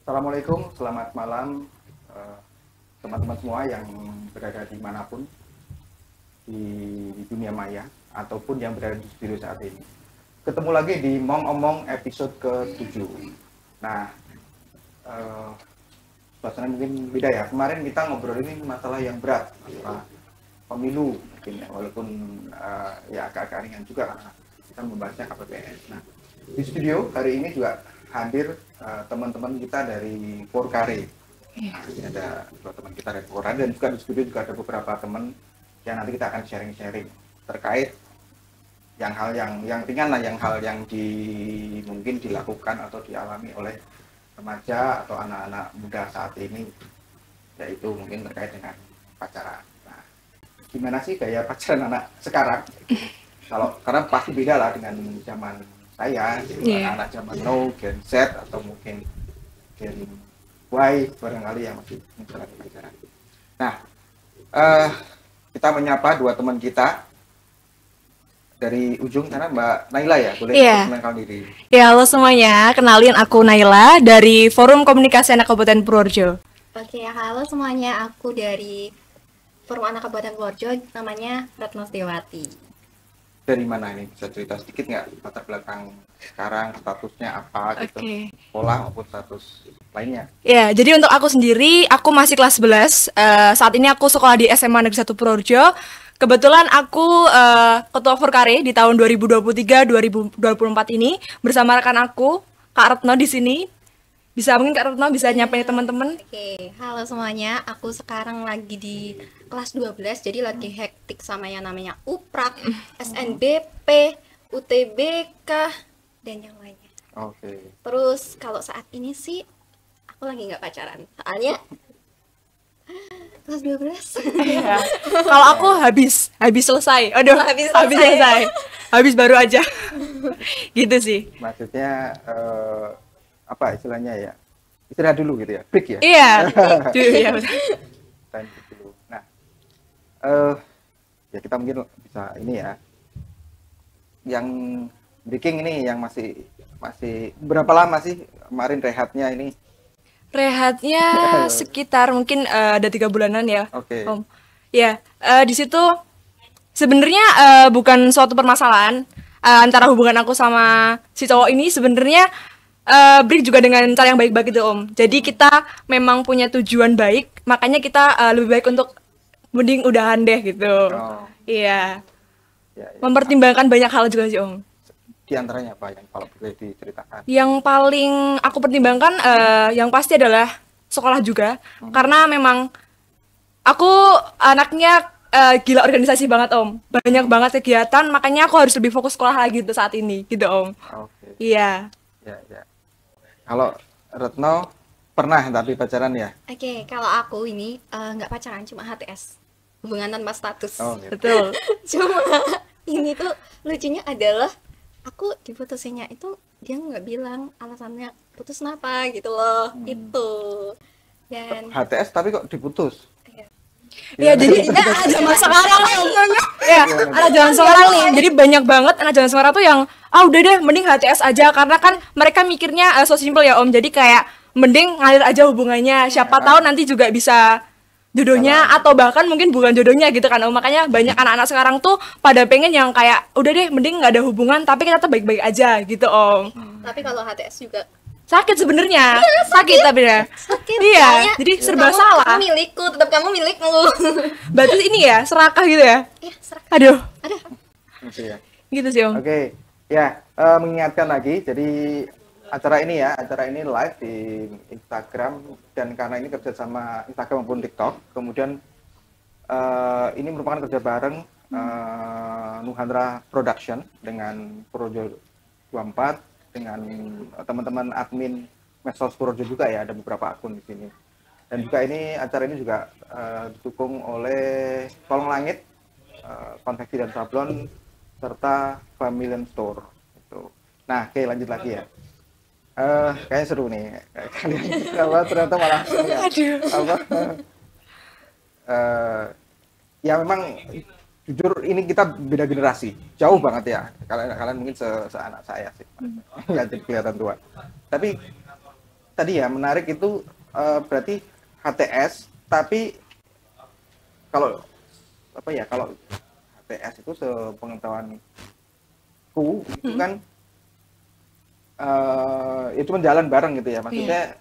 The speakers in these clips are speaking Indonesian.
Assalamualaikum, selamat malam teman-teman semua yang berada dimanapun di dunia maya ataupun yang berada di studio saat ini. Ketemu lagi di Mong Omong episode ke-7. Nah, suasana mungkin beda ya. Kemarin kita ngobrol ini masalah yang berat, masalah pemilu mungkin ya, walaupun ya agak-agak ringan juga karena kita membahasnya KPPS. Nah, di studio hari ini juga hadir teman-teman kita dari Porkare. Nah, ini ada dua teman kita dari Porkare dan juga di studio juga ada beberapa teman yang nanti kita akan sharing-sharing terkait yang ringan lah, yang hal yang mungkin dilakukan atau dialami oleh remaja atau anak-anak muda saat ini, yaitu mungkin terkait dengan pacaran. Nah, gimana sih gaya pacaran anak sekarang? Karena pasti beda lah dengan zaman saya, anak-anak zaman now, Gen Z atau mungkin Gen Y barangkali yang masih menjalani pacaran. Nah, kita menyapa dua teman kita dari ujung sana, Mbak Naila ya, boleh perkenalkan diri. Ya, halo semuanya, kenalin aku Naila dari Forum Komunikasi Anak Kabupaten Purworejo. Oke, halo semuanya, aku dari Forum Anak Kabupaten Purworejo, namanya Retno Setiawati. Dari mana ini? Bisa cerita sedikit nggak latar belakang sekarang, statusnya apa gitu, sekolah maupun status lainnya? Ya, jadi untuk aku sendiri, aku masih kelas 11. Saat ini aku sekolah di SMA Negeri 1 Purworejo. Kebetulan aku ketua Porkare di tahun 2023-2024 ini bersama rekan aku, Kak Retno di sini. Mungkin Kak Retno bisa nyampein teman-teman. Oke, halo semuanya. Aku sekarang lagi di kelas 12, jadi lagi hektik sama yang namanya UPRAK, SNBP, UTBK, dan yang lainnya. Oke. Terus kalau saat ini sih aku lagi nggak pacaran, soalnya kelas 12. Ya. Kalau aku habis selesai. Aduh, habis selesai. Habis baru aja. Gitu sih. Maksudnya apa istilahnya ya? Istirahat dulu gitu ya. Break ya? Iya. Dulu ya. Time dulu. Nah, ya kita mungkin bisa ini ya. Yang breaking ini yang masih berapa lama sih kemarin rehatnya ini? Rehatnya sekitar mungkin ada 3 bulanan ya. Oke. Om. Ya, di situ sebenarnya bukan suatu permasalahan antara hubungan aku sama si cowok ini. Sebenarnya break juga dengan cara yang baik-baik itu, Om. Jadi kita memang punya tujuan baik, makanya kita lebih baik untuk mending udahan deh gitu. Iya. Ya. Mempertimbangkan banyak hal juga sih, Om. Di antaranya apa yang kalau boleh diceritakan? Yang paling aku pertimbangkan yang pasti adalah sekolah juga, karena memang aku anaknya gila organisasi banget, Om. Banyak banget kegiatan, makanya aku harus lebih fokus sekolah lagi gitu saat ini, gitu, Om. Oke. Iya. Ya. Kalau Retno pernah tapi pacaran ya? Oke, kalau aku ini nggak pacaran, cuma HTS, hubungan tanpa status. Oh, gitu. Betul. Cuma ini tuh lucunya adalah aku diputusinnya itu dia nggak bilang alasannya putus kenapa gitu loh. Itu dan HTS tapi kok diputus? Ya, jadi anak zaman sekarang ya, anak zaman sekarang nih, jadi banyak banget anak zaman sekarang tuh yang udah deh mending HTS aja, karena kan mereka mikirnya so simple ya, Om. Jadi kayak mending ngalir aja hubungannya, siapa tahu nanti juga bisa jodohnya atau bahkan mungkin bukan jodohnya gitu kan, Om. Makanya banyak anak-anak sekarang tuh pada pengen yang kayak udah deh mending nggak ada hubungan tapi kita tetap baik-baik aja gitu, Om. Tapi kalau HTS juga sakit sebenarnya, sakit tapi ya. Sakit. Iya, jadi serba salah. Kamu milikku, tetap kamu milikmu. Berarti ini ya serakah gitu ya? Iya, serakah. Aduh. Ya. Gitu sih, Om. Oke. Ya, mengingatkan lagi, jadi acara ini live di Instagram, dan karena ini kerja sama Instagram maupun TikTok, kemudian ini merupakan kerja bareng Nuhandra Production dengan Purworejo 24, dengan teman-teman admin medsos Purworejo juga ya, ada beberapa akun di sini. Dan juga acara ini juga didukung oleh Kolong Langit, konveksi dan sablon, serta Family Store. Gitu. Nah, oke, lanjut lagi ya. Kayaknya seru nih. Kalian ternyata malah ya memang jujur ini kita beda generasi, jauh banget ya. Kalian mungkin seanak saya sih, nggak jadi kelihatan tua. Tapi tadi ya menarik itu berarti HTS, tapi kalau apa ya, kalau HTS itu sepengetahuanku itu kan itu menjalan bareng gitu ya, maksudnya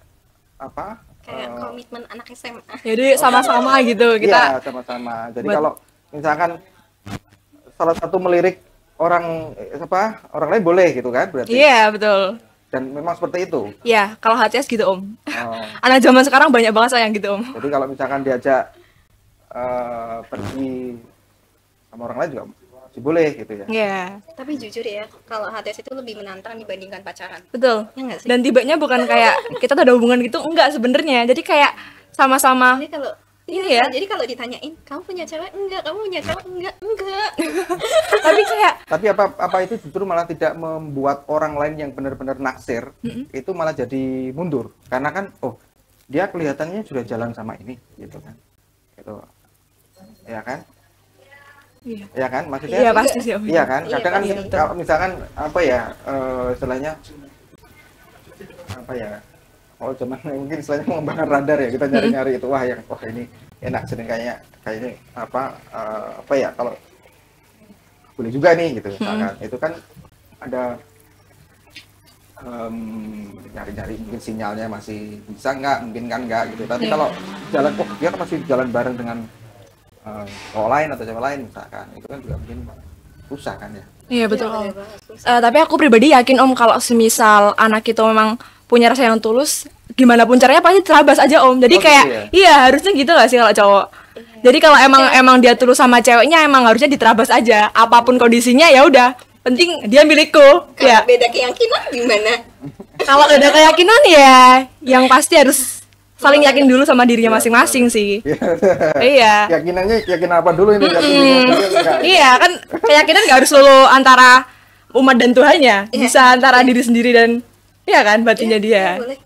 apa? Kayak komitmen anak SMA. Jadi sama-sama gitu Iya, kita. sama-sama. Jadi kalau misalkan salah satu melirik orang lain boleh gitu kan berarti. Iya, betul. Dan memang seperti itu. Iya, kalau HTS gitu Om. Oh. Anak zaman sekarang banyak banget sayang gitu Om. Jadi kalau misalkan diajak pergi sama orang lain juga masih boleh gitu ya. Iya, Tapi jujur ya, kalau HTS itu lebih menantang dibandingkan pacaran. betul. Ya nggak sih? Dan tibanya bukan kayak kita tuh ada hubungan gitu, enggak sebenarnya. Jadi kayak sama-sama. Jadi kalau Ini ya. Jadi kalau ditanyain, kamu punya cewek? Enggak. Kamu punya cewek? Enggak. Tapi kayak Tapi apa itu justru malah tidak membuat orang lain yang benar-benar naksir itu malah jadi mundur. Karena kan dia kelihatannya sudah jalan sama ini gitu kan. Gitu. Ya kan? iya. Ya kan? Maksudnya Iya pasti sih Om. iya kan? Kadang kan Iya, betul. kalau misalkan apa ya istilahnya apa ya? Oh cuman mungkin istilahnya mengembangkan radar ya, kita nyari-nyari itu wah ini enak sering kayak ini apa ya kalau boleh juga nih gitu misalkan itu kan ada nyari-nyari mungkin sinyalnya masih bisa nggak, mungkin kan nggak gitu. Tapi kalau jalan dia kan masih jalan bareng dengan cowok lain atau cewek lain misalkan, itu kan juga mungkin susah kan ya. Iya betul Iya, Om. bener banget, susah. Tapi aku pribadi yakin Om kalau semisal anak itu memang punya rasa yang tulus, gimana pun caranya pasti terabas aja Om. Jadi Oh, kayak gitu ya? iya harusnya gitu gak sih kalau cowok. Jadi kalau emang dia tulus sama ceweknya emang harusnya diterabas aja. Apapun kondisinya ya udah, penting dia milikku. Kalau Ya. beda keyakinan gimana? Kalau ada keyakinan ya yang pasti harus saling yakin dulu sama dirinya masing-masing sih. Iya. Keyakinannya keyakinan apa dulu ini? Enggak. Iya kan keyakinan nggak harus selalu antara umat dan Tuhannya, bisa antara diri sendiri dan iya kan batinnya dia. Boleh.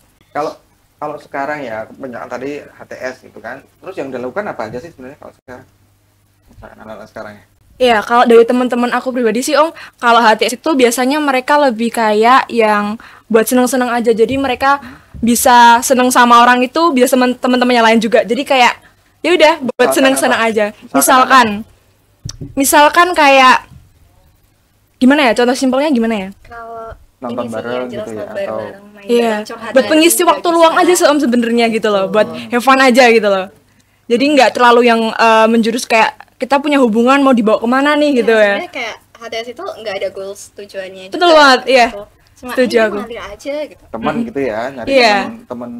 Kalau sekarang ya kebanyakan tadi HTS gitu kan. Terus yang dilakukan apa aja sih sebenarnya kalau sekarang? Misalkan anak-anak sekarang ya. Iya, kalau dari teman-teman aku pribadi sih Om, kalau HTS itu biasanya mereka lebih kayak yang buat seneng-seneng aja. Jadi mereka bisa seneng sama orang itu, bisa teman-temannya lain juga. Jadi kayak ya udah buat Misalkan seneng-seneng apa? aja. Misalkan Misalkan kayak gimana ya? Contoh simpelnya gimana ya? Kalau Nonton ini sih bareng yang jelas gitu ya, nonton atau- bareng, main Iya, bareng, curhat buat bareng pengisi juga waktu bisa. luang aja sih Om sebenarnya gitu loh, buat have fun aja gitu loh. Jadi nggak terlalu yang menjurus kayak kita punya hubungan mau dibawa kemana nih gitu ya. Sebenarnya kayak HTS itu nggak ada goals tujuannya juga. Betul banget, iya. gitu. Cuma Setuju ini aku. mengalir aja gitu. Teman gitu ya, nyari Iya. teman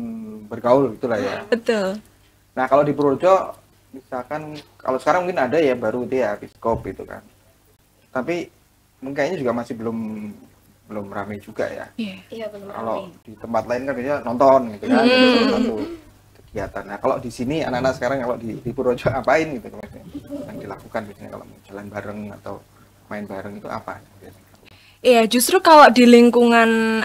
bergaul gitulah ya. Betul. Nah, kalau di Purworejo misalkan kalau sekarang mungkin ada ya baru dia Biskop itu kan. Tapi mungkin kayaknya juga masih belum ramai juga ya. Iya. Iya belum Kalau ramai. di tempat lain kan biasanya nonton gitu kan, itu salah satu kegiatan. Nah, kalau di sini anak-anak sekarang kalau di Purworejo apain gitu biasanya? Yang dilakukan biasanya kalau jalan bareng atau main bareng itu apa biasanya? Iya, justru kalau di lingkungan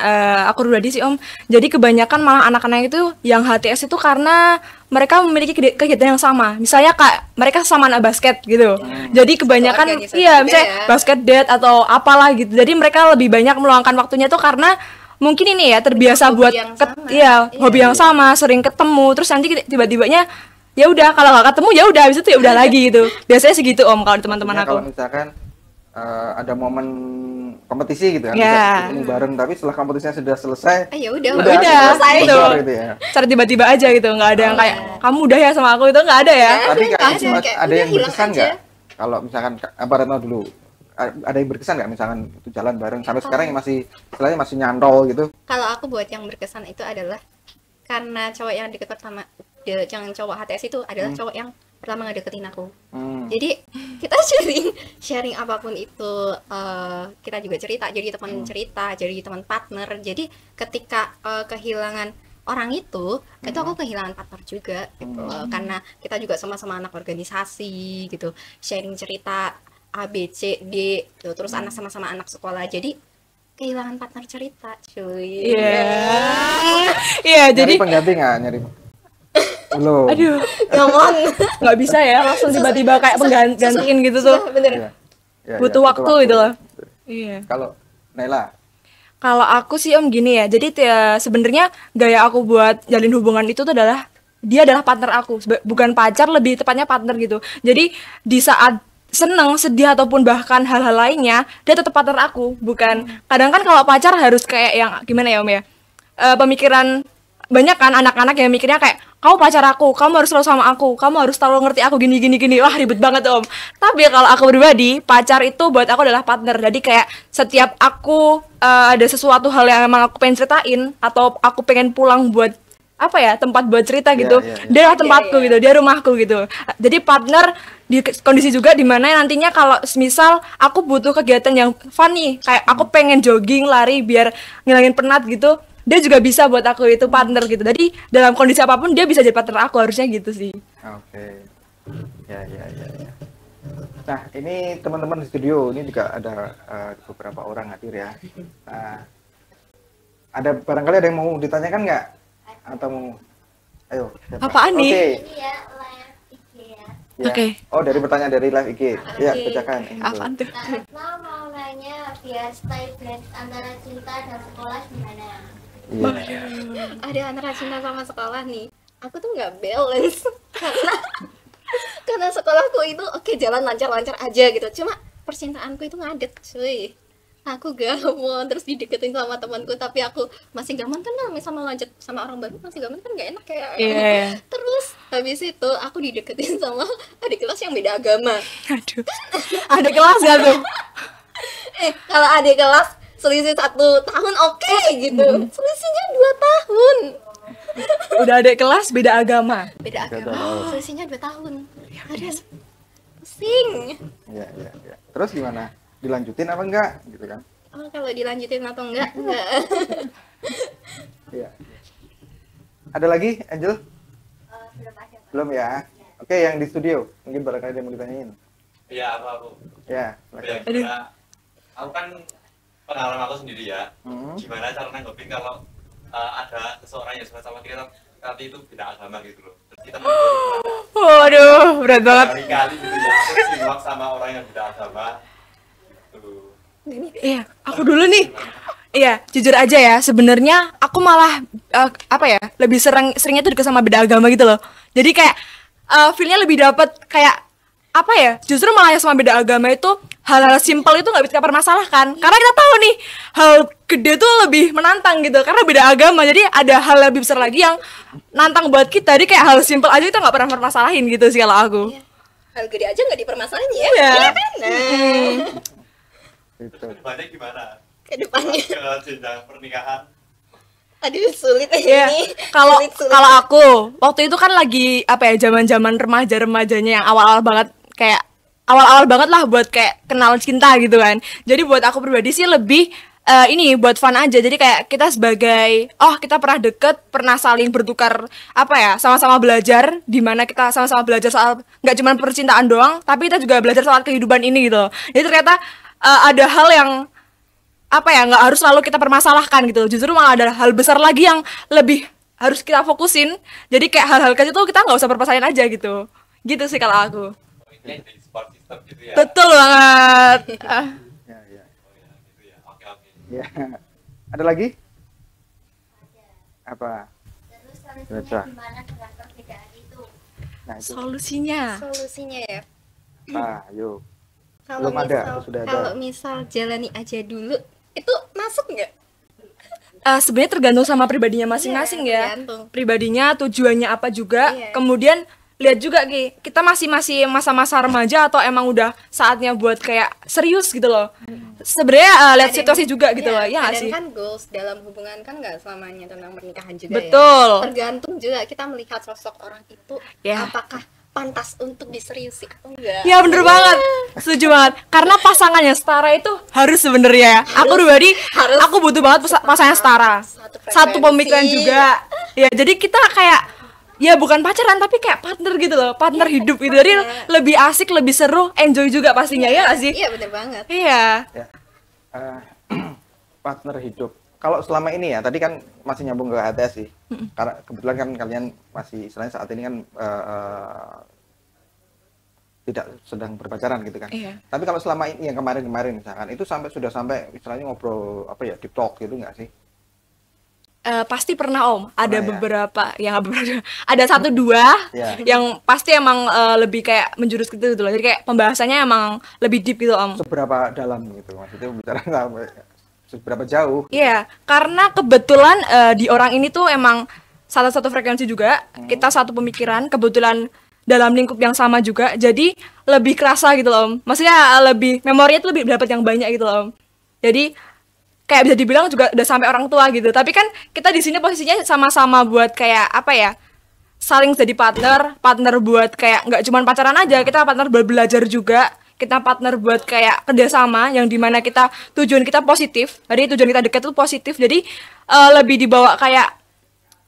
aku pribadi sih Om, jadi kebanyakan malah anak-anak itu yang HTS itu karena mereka memiliki kegiatan yang sama. Misalnya Kak, mereka sama anak basket gitu. Jadi kebanyakan organisasi iya, juga misalnya ya. basket date atau apalah gitu. Jadi mereka lebih banyak meluangkan waktunya tuh karena mungkin ini ya terbiasa hobi buat yang sama. iya, Iya. hobi yang sama, sering ketemu. Terus nanti tiba-tibanya ya udah kalau nggak ketemu ya udah habis itu ya udah lagi gitu. Biasanya segitu Om kalau di teman-teman Maksudnya aku. kalau misalkan ada momen kompetisi gitu kan, Ya. bisa ketemu bareng, tapi setelah kompetisinya sudah selesai, Ya udah, Udah, selesai. gitu. keluar gitu ya. Cara tiba-tiba aja gitu, nggak ada yang kayak kamu udah ya sama aku itu nggak ada ya. Tapi Ada, kayak kayak ada udah yang hilang berkesan aja. nggak? Kalau misalkan apa Retno dulu, ada yang berkesan nggak misalkan itu jalan bareng sampai sekarang yang masih istilahnya masih nyantol gitu? Kalau aku buat yang berkesan itu adalah karena cowok yang deket pertama, yang cowok HTS itu adalah cowok yang pertama ngedeketin aku. Jadi kita sharing apapun itu, kita juga cerita, jadi teman cerita, jadi teman partner. Jadi ketika kehilangan orang itu aku kehilangan partner juga gitu loh. Karena kita juga sama-sama anak organisasi gitu, sharing cerita A B C D gitu. Terus anak sama-sama anak sekolah. Jadi kehilangan partner cerita, cuy. Iya. Iya, Nyari jadi pengganti nggak nyari? Belum. aduh, Ngomong. nggak bisa ya langsung tiba-tiba kayak penggantiin gitu tuh. Bener. Iya. Ya, Butuh waktu gitu loh. Iya. Kalau Naila, Kalau aku sih Om gini ya, jadi sebenarnya gaya aku buat jalin hubungan itu tuh adalah dia adalah partner aku, bukan pacar, lebih tepatnya partner gitu. Jadi di saat seneng, sedih ataupun bahkan hal-hal lainnya, dia tetap partner aku, bukan. Kadang kan kalau pacar harus kayak yang gimana ya Om ya, pemikiran banyak kan anak-anak yang mikirnya kayak kamu pacar aku, kamu harus selalu sama aku, kamu harus selalu ngerti aku gini gini gini. Wah, ribet banget Om. Tapi kalau aku pribadi, pacar itu buat aku adalah partner. Jadi kayak setiap aku ada sesuatu hal yang emang aku pengen ceritain atau aku pengen pulang buat apa ya, tempat buat cerita gitu, dia adalah tempatku gitu, dia rumahku gitu. Jadi partner di kondisi juga dimana nantinya kalau misal aku butuh kegiatan yang fun nih, kayak aku pengen jogging, lari biar ngilangin penat gitu, dia juga bisa buat aku itu partner gitu. Jadi dalam kondisi apapun dia bisa jadi partner aku, harusnya gitu sih. Oke. Ya. Nah, ini teman-teman di studio ini juga ada beberapa orang hadir ya. Ada barangkali ada yang mau ditanyakan nggak? Atau mau? Ayo. Siapa? Apaan nih? Oke. Ini ya live IG ya. Ya. Oke. Oh, dari pertanyaan dari live IG. Ya, bacakan. Apaan tuh? Nah, mau nanya biar stay balance antara cinta dan sekolah gimana? Iya. Ada antara cinta sama sekolah nih, aku tuh nggak balance karena sekolahku itu oke, jalan lancar-lancar aja gitu, cuma percintaanku itu ngadet cuy. Aku gamon terus dideketin sama temanku, tapi aku masih gamon kan, sama lanjut sama orang baru masih gamon kan, nggak enak kayak. Terus habis itu aku dideketin sama adik kelas yang beda agama. Aduh. Ada kelas gak tuh? Kalau adik kelas selisih 1 tahun oke gitu, selisihnya 2 tahun. Udah ada kelas beda agama. Beda agama, selisihnya 2 tahun. Aduh, pusing. Ya. Terus gimana? Dilanjutin apa enggak? Gitu kan? Oh, kalau dilanjutin atau enggak? Iya. Ada lagi, Angel? Belum ada. Belum ya? Oke, yang di studio. Mungkin barangkali ada yang mau ditanyain. Iya, aku. Ya, Ya, gimana? Aku kan pengalaman aku sendiri ya. Hmm. Gimana cara nanggepin kalau ada seseorang yang suka sama kita tapi itu beda agama gitu loh. Terus kita Waduh, berat banget. kali-kali gitu ya. Aku simak sama orang yang beda agama. Tuh. Iya, aku dulu nih. Iya, jujur aja ya, sebenarnya aku malah apa ya, lebih seringnya tuh deket sama beda agama gitu loh. Jadi kayak feel-nya lebih dapet kayak apa ya? Justru malah yang sama beda agama itu hal-hal simpel itu nggak bisa kita permasalahkan. Karena kita tahu nih hal gede tuh lebih menantang gitu, karena beda agama. Jadi ada hal lebih besar lagi yang nantang buat kita. Jadi kayak hal simpel aja kita nggak pernah permasalahin gitu sih kalau aku. Iya. Hal gede aja nggak dipermasalahin ya. Iya. Iya kan? Nah, Itu. Kedepannya gimana? ke depannya Ke jenjang pernikahan. aduh sulit Iya, ini. kalau Sulit. kalau aku waktu itu kan lagi apa ya, zaman-zaman remaja-remajanya yang awal-awal banget, kayak awal-awal banget lah buat kayak kenal cinta gitu kan. Jadi buat aku pribadi sih lebih ini buat fun aja. Jadi kayak kita sebagai kita pernah deket, pernah saling bertukar apa ya, sama-sama belajar, di mana kita sama-sama belajar soal nggak cuma percintaan doang, tapi kita juga belajar soal kehidupan ini gitu loh. Jadi ternyata ada hal yang apa ya, nggak harus selalu kita permasalahkan gitu, justru malah ada hal besar lagi yang lebih harus kita fokusin. Jadi kayak hal-hal kecil tuh kita nggak usah permasalahin aja gitu sih kalau aku. Ini di support system gitu ya. Betul banget. Ya. Oh ya, gitu ya. Oke. Ya. Ada lagi? Apa? Terus Baca. solusinya gimana dengan perbedaan itu? Nah, itu. Solusinya ya. Ayo. Kalau Belum ada, misal, atau sudah ada? Kalau misal jalani aja dulu, itu masuk nggak? Sebenarnya tergantung sama pribadinya masing-masing Iya, ya. tergantung. Pribadinya, tujuannya apa juga. Iya. Kemudian lihat juga Ki, kita masih masa-masa remaja atau emang udah saatnya buat kayak serius gitu loh. Sebenarnya lihat situasi juga gitu loh, ya nggak dan sih? kan goals dalam hubungan kan nggak selamanya tentang pernikahan juga Betul. ya. Tergantung juga kita melihat sosok orang itu Ya. apakah pantas untuk diseriusi atau enggak. Ya bener banget, setuju banget. Karena pasangannya setara itu harus sebenarnya ya. Aku pribadi, harus aku butuh banget pasangan setara. Satu pemikiran juga. Ya jadi kita kayak ya bukan pacaran tapi kayak partner gitu loh, partner hidup gitu. Jadi lebih asik, lebih seru, enjoy juga pastinya ya nggak sih? Iya bener banget. Iya. Ya. Partner hidup. Kalau selama ini ya, tadi kan masih nyambung ke HTS sih. Karena kebetulan kan kalian masih istilahnya saat ini kan tidak sedang berpacaran gitu kan. Iya. Tapi kalau selama ini yang kemarin-kemarin misalkan itu sudah sampai istilahnya ngobrol apa ya, deep talk gitu nggak sih? Pasti pernah Om, ada Pernah ya? beberapa, yang nggak beberapa, ada satu dua Ya. yang pasti emang lebih kayak menjurus gitu loh. Jadi kayak pembahasannya emang lebih deep gitu Om. Seberapa dalam gitu maksudnya bicara sampai seberapa jauh? Iya, karena kebetulan di orang ini tuh emang satu frekuensi juga, kita satu pemikiran, kebetulan dalam lingkup yang sama juga, jadi lebih kerasa gitu loh Om. Maksudnya lebih, memorinya tuh lebih dapat yang banyak gitu loh Om. Jadi kayak bisa dibilang juga udah sampai orang tua gitu. Tapi kan kita di sini posisinya sama-sama buat kayak apa ya? Saling jadi partner buat kayak nggak cuma pacaran aja, kita partner buat belajar juga. Kita partner buat kayak kerjasama yang dimana kita tujuan kita positif. Jadi tujuan kita dekat itu positif. Jadi lebih dibawa kayak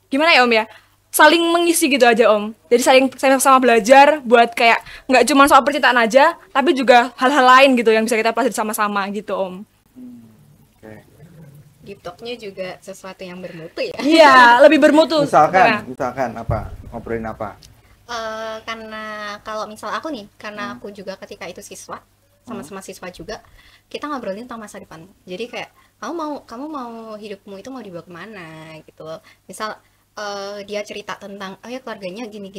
gimana ya Om ya? Saling mengisi gitu aja Om. Jadi saling sama-sama belajar buat kayak nggak cuma soal percintaan aja, tapi juga hal-hal lain gitu yang bisa kita pelajari sama-sama gitu Om. Oke. Deep talk-nya juga sesuatu yang bermutu ya. Iya, lebih bermutu. Misalkan apa? Ngobrolin apa? Karena kalau misal aku nih, karena aku juga ketika itu siswa, sama-sama siswa juga, kita ngobrolin tentang masa depan. Jadi kayak kamu mau hidupmu itu mau dibawa kemana gitu. Misal dia cerita tentang ya keluarganya gini.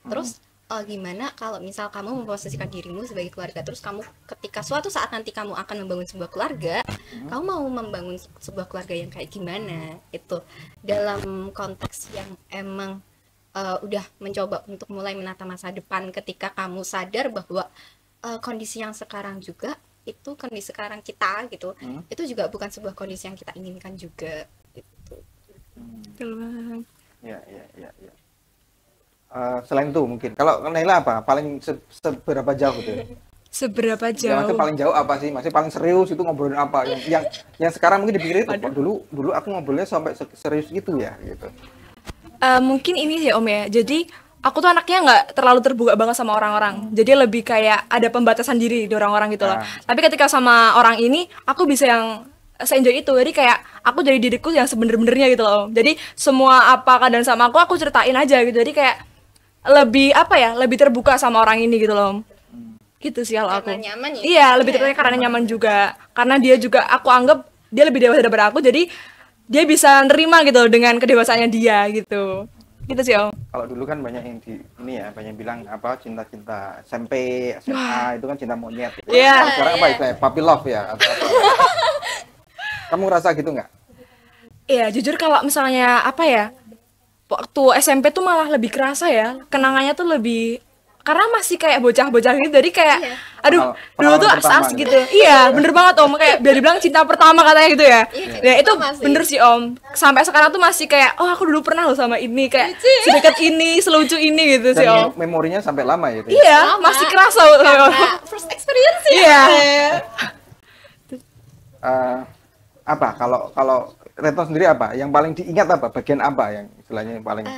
Terus gimana kalau misal kamu memposisikan dirimu sebagai keluarga, terus kamu ketika suatu saat nanti kamu akan membangun sebuah keluarga, kamu mau membangun sebuah keluarga yang kayak gimana itu dalam konteks yang emang udah mencoba untuk mulai menata masa depan ketika kamu sadar bahwa kondisi yang sekarang juga itu kondisi sekarang kita gitu itu juga bukan sebuah kondisi yang kita inginkan juga gitu. Betul banget. Ya. Selain itu mungkin kalau Naila apa paling seberapa jauh gitu? Seberapa Ya, maksudnya jauh? paling jauh apa sih? Masih paling serius itu ngobrolin apa? Yang sekarang mungkin dipikirin dulu aku ngobrolnya sampai serius gitu ya gitu. Mungkin ini sih Om ya. Jadi aku tuh anaknya nggak terlalu terbuka banget sama orang-orang. Jadi lebih kayak ada pembatasan diri di orang-orang gitu loh. Nah. Tapi ketika sama orang ini, aku bisa yang se-enjoy itu. Jadi kayak aku jadi diriku yang sebener-benernya gitu loh. Jadi semua apa keadaan sama aku ceritain aja gitu. Jadi kayak lebih apa ya? Lebih terbuka sama orang ini gitu loh. Gitu sih kalau aku. Karena nyaman ya? Iya, lebih terbuka karena nyaman juga. Karena dia juga aku anggap dia lebih dewasa daripada aku. Jadi dia bisa nerima gitu dengan kedewasaannya dia gitu. Gitu sih Om. Kalau dulu kan banyak yang banyak bilang apa cinta-cinta SMP, SMA itu kan cinta monyet. Gitu. Iya. Sekarang apa itu? Puppy love ya. Atau apa? Kamu ngerasa gitu nggak? Iya, jujur kalau misalnya apa ya, waktu SMP tuh malah lebih kerasa ya, kenangannya tuh lebih karena masih kayak bocah-bocah gitu, jadi kayak, aduh, dulu tuh Pengalaman pertama asik gitu. gitu. Iya, bener banget Om, kayak biar dibilang cinta pertama katanya gitu ya. Ya itu pertama sih. bener sih Om. Sampai sekarang tuh masih kayak, oh aku dulu pernah loh sama ini, kayak sedekat ini, selucu ini gitu sih Dan Om. memorinya sampai lama ya. Itu ya? Iya, Sama. masih kerasa Om. Karena first experience ya. Iya. Apa kalau Retno sendiri apa? Yang paling diingat apa? Bagian apa yang istilahnya yang paling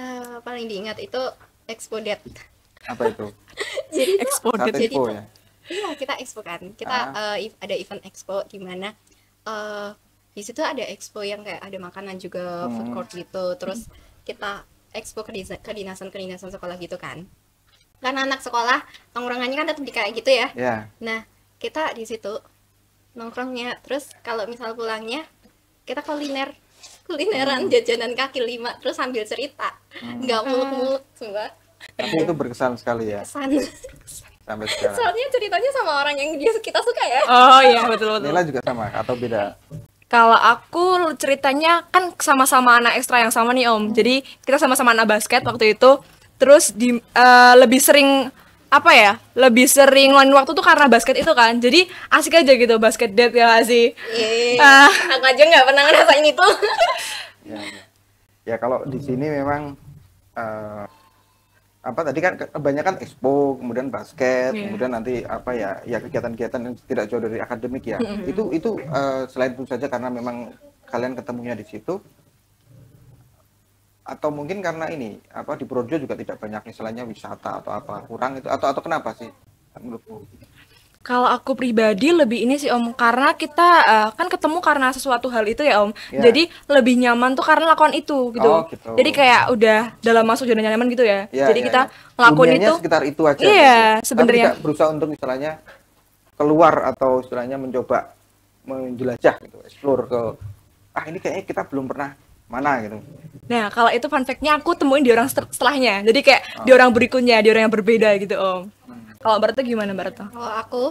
Paling diingat itu expo date. apa itu? Jadi tuh, Expo Saat jadi expo tuh, ya. iya kita expo kan. Kita ada event expo di mana di situ ada expo yang kayak ada makanan juga, food court gitu. Terus kita expo kedinasan sekolah gitu kan. Karena anak sekolah tongkrongannya kan tetap di kayak gitu ya. Ya. Nah, kita di situ nongkrongnya. Terus kalau misal pulangnya kita kulineran jajanan kaki lima terus sambil cerita. Nggak muluk-muluk semua. Tapi itu berkesan sekali ya Kesan. sampai sekarang. Soalnya ceritanya sama orang yang kita suka ya. Oh iya, betul-betul. Nila juga sama atau beda? Kalau aku ceritanya kan sama-sama anak ekstra yang sama nih Om. Jadi kita sama-sama anak basket waktu itu. Terus lebih sering apa ya? Lebih sering ngeluangin waktu tuh karena basket itu kan. Jadi asik aja gitu basket date ya nggak sih. Aku aja nggak pernah ngerasain itu. Ya kalau di sini memang apa tadi kan kebanyakan expo, kemudian basket, kemudian nanti apa ya kegiatan-kegiatan yang tidak jauh dari akademik ya. Itu selain itu saja karena memang kalian ketemunya di situ, atau mungkin karena ini apa di Projo juga tidak banyak istilahnya wisata atau apa kurang itu atau kenapa sih menurutmu? Kalau aku pribadi lebih ini sih Om, karena kita kan ketemu karena sesuatu hal itu ya Om. Ya. Jadi lebih nyaman tuh karena lakukan itu gitu. Oh, gitu. Jadi kayak udah dalam masuk zona nyaman gitu ya. Ya, Jadi ya, kita ya. ngelakuin Dunianya itu. sekitar itu aja. Iya, gitu. sebenarnya. Tapi tidak berusaha untuk istilahnya keluar atau istilahnya mencoba menjelajah gitu, explore ke ini kayaknya kita belum pernah mana gitu. Nah, kalau itu fun fact-nya aku temuin di orang setelahnya. Jadi kayak di orang berikutnya, di orang yang berbeda gitu Om. Kalau Mbak Retno gimana Mbak Retno? Kalau aku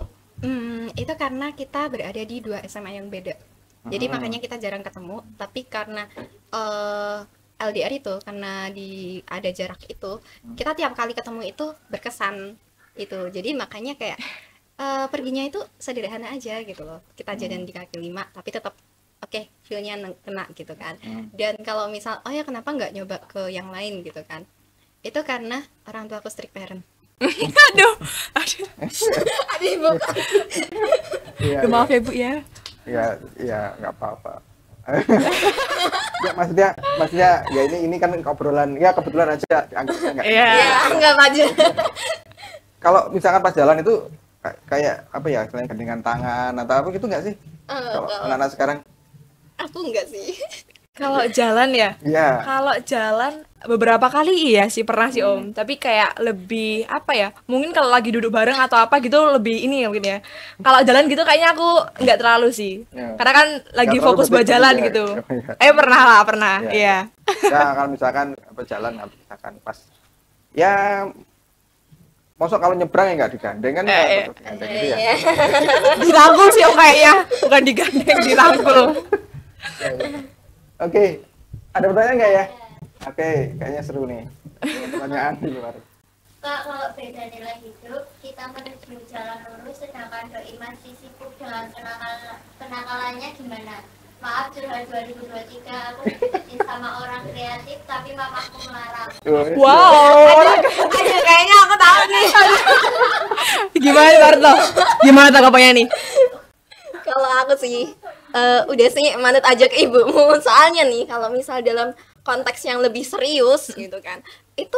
itu karena kita berada di 2 SMA yang beda. Jadi makanya kita jarang ketemu, tapi karena LDR itu, karena ada jarak itu, kita tiap kali ketemu itu berkesan itu. Jadi makanya kayak perginya itu sederhana aja gitu loh. Kita jalan di kaki 5 tapi tetap oke, feel-nya kena gitu kan. Dan kalau misal kenapa nggak nyoba ke yang lain gitu kan, itu karena orang tua aku strict parent. Aduh. Aduh, bukan. Iya, Maaf ya Bu ya. ya nggak apa-apa. Ya maksudnya ya ini kan obrolan ya kebetulan aja dianggapnya nggak. Iya. Ya, anggap aja. Kalau misalkan pas jalan itu kayak apa ya, selain gandengan tangan atau apa gitu nggak sih? Kalau anak-anak sekarang? Aku enggak sih. Kalau jalan ya? Iya. Kalau jalan beberapa kali iya sih pernah sih Om. Tapi kayak lebih apa ya? Mungkin kalau lagi duduk bareng atau apa gitu lebih ini ya mungkin ya. Kalau jalan gitu kayaknya aku nggak terlalu sih. Ya. Karena kan lagi Nggak terlalu fokus buat betul-betul jalan ya. gitu. Iya. Pernah lah, pernah. Iya. Iya. Ya kalau misalkan jalan misalkan pas ya mosok kalau nyebrang ya nggak digandeng kan ya, Iya. digandeng gitu ya. Dirangkul sih Om kayaknya. Bukan digandeng, dirangkul. Oke, ada pertanyaan nggak ya? Oke, kayaknya seru nih. Pertanyaan di luar. Kak, kalau beda nilai hidup, kita menuju jalan lurus sedangkan doi masih sibuk dengan kenakalannya gimana? Maaf, curhat 2023, aku deketin sama orang kreatif tapi mamaku melarang. Wow. Aduh, kayaknya aku tahu nih. Gimana Barto? Gimana tanggapannya nih? Kalau aku sih udah sih manut aja ke ibumu. Soalnya nih kalau misal dalam konteks yang lebih serius gitu kan, itu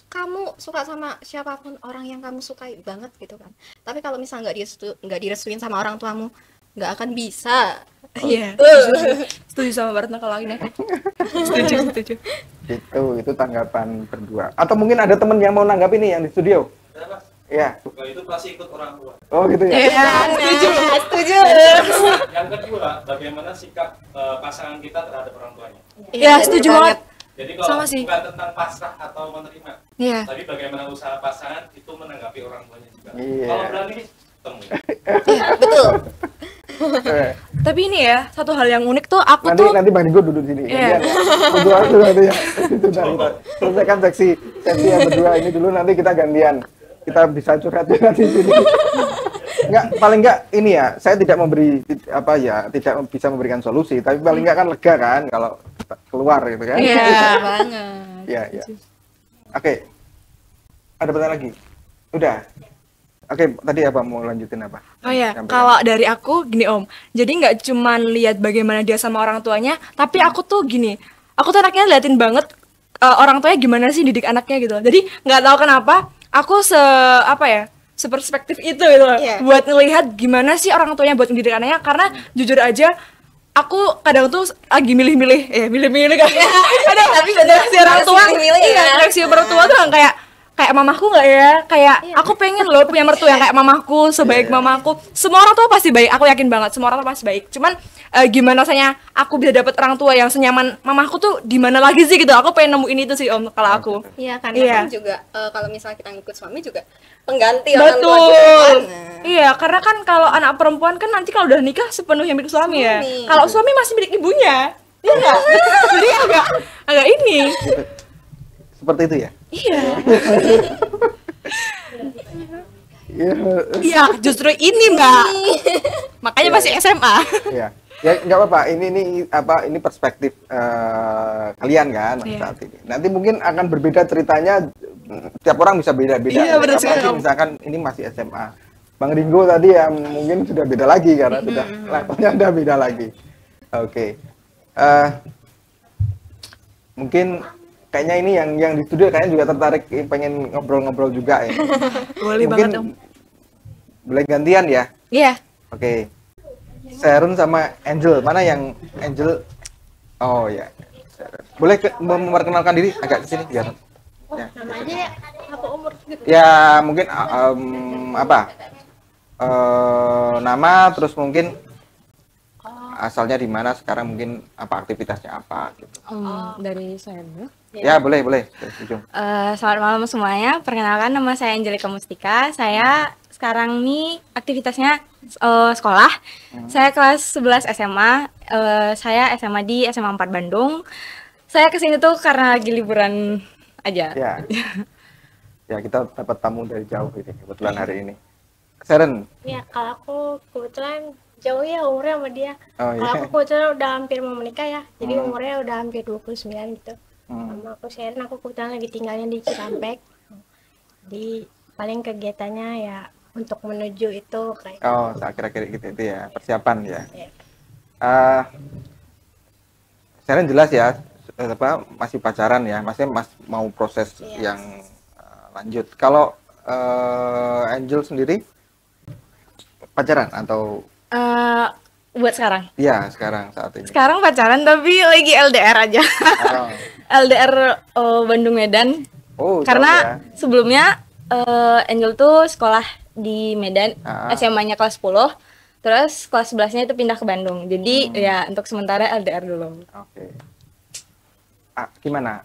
kamu suka sama siapapun orang yang kamu sukai banget gitu kan. Tapi kalau misal nggak direstuin sama orang tuamu, nggak akan bisa. Iya. Setuju sama Barto kalau ini. Setuju. Itu tanggapan berdua. Atau mungkin ada temen yang mau nanggap ini yang di studio? Kenapa? Ya. Kalau itu pasti ikut orang tua. Oh gitu ya. Iya. Setuju. Yang kedua, bagaimana sikap pasangan kita terhadap orang tuanya. Iya, setuju banget. Jadi kalau Sama sih. bukan tentang pasrah atau menerima, Iya. tapi bagaimana usaha pasangan itu menanggapi orang tuanya juga. Iya. Kalau berani, temu. Betul. Eh, Tapi ini ya, satu hal yang unik tuh aku nanti tuh Bang Digo duduk di sini. Iya. Berdua dulu nanti ya. Itu nanti kita selesaikan seksi yang berdua ini dulu, nanti kita gantian. Kita bisa curhat di sini. Paling enggak ini ya, saya tidak tidak bisa memberikan solusi, tapi paling enggak kan lega kan kalau keluar gitu kan. Iya. Banget. Iya. Oke. Ada pertanyaan lagi? Udah. Oke, tadi apa mau lanjutin apa? Oh ya, Sampaikan. kalau dari aku gini Om, jadi nggak cuman lihat bagaimana dia sama orang tuanya, tapi aku tuh gini, aku tuh anaknya liatin banget orang tuanya gimana sih didik anaknya gitu. Jadi nggak tahu kenapa, aku seperspektif itu gitu loh, Iya. buat ngelihat gimana sih orang tuanya buat mendidik anaknya. Karena jujur aja, aku kadang tuh lagi milih-milih kan. Kadang Tapi bener si orang tua, milih-milih ya. reaksi orang tua tuh yang kayak mamaku nggak ya, kayak aku pengen loh punya mertua yang kayak mamaku, sebaik mamaku. Semua orang tua pasti baik, aku yakin banget semua orang tua pasti baik. Cuman gimana rasanya aku bisa dapet orang tua yang senyaman mamaku tuh di mana lagi sih gitu. Aku pengen nemuin itu sih Om kalau aku. Iya, karena Iya. kan juga kalau misalnya kita ngikut suami juga pengganti orang tua juga Betul. kan. Iya, karena kan kalau anak perempuan kan nanti kalau udah nikah sepenuhnya milik suami ya. Suami. Kalau suami masih milik ibunya. Iya nggak? Jadi agak ini. Seperti itu ya? Iya. Iya. Iya, justru ini Mbak. Makanya masih SMA. Iya. Ya nggak apa-apa. Ini perspektif kalian kan Iya. saat ini. Nanti mungkin akan berbeda ceritanya. Tiap orang bisa beda-beda. Iya, benar sekali, Apalagi Om. misalkan ini masih SMA. Bang Ringo tadi ya mungkin sudah beda lagi karena sudah levelnya udah beda lagi. Oke. Mungkin kayaknya ini yang di studio kayaknya juga tertarik pengen ngobrol-ngobrol juga ya. Boleh Mungkin banget Om. Boleh gantian ya? Iya. Oke. Sharon sama Angel. Mana yang Angel? Oh ya. Sharon. Boleh memperkenalkan diri agak ke sini biar. Ya. Namanya apa umur gitu? Ya mungkin apa? Nama terus mungkin asalnya di mana sekarang mungkin apa aktivitasnya apa gitu. Dari saya dulu. Ya boleh dari ujung. Selamat malam semuanya. Perkenalkan, nama saya Angelika Mustika. Saya sekarang nih aktivitasnya sekolah. Saya kelas 11 SMA. Saya SMA di SMA 4 Bandung. Saya kesini tuh karena lagi liburan aja. Ya. Ya kita dapat tamu dari jauh ini kebetulan hari ini. Sharon. Ya, kalau aku kebetulan jauh ya umurnya sama dia. Oh, Kalau iya. aku kebetulan udah hampir mau menikah ya, jadi umurnya udah hampir 29 gitu. Sama aku Sharon, aku kebetulan lagi tinggalnya di Cikampek. Jadi paling kegiatannya ya untuk menuju itu kayak Oh, kira-kira gitu itu ya, persiapan ya. Iya. Sharon jelas ya, apa masih pacaran ya, masih mau proses yang lanjut. Kalau Angel sendiri pacaran atau Buat sekarang. ya sekarang saat ini? Sekarang pacaran tapi lagi LDR aja. Oh, LDR Bandung Medan. oh jauh Karena ya. sebelumnya Angel tuh sekolah di Medan, Ah. SMA-nya kelas 10. Terus kelas 11-nya itu pindah ke Bandung. Jadi ya untuk sementara LDR dulu. Oke. Gimana?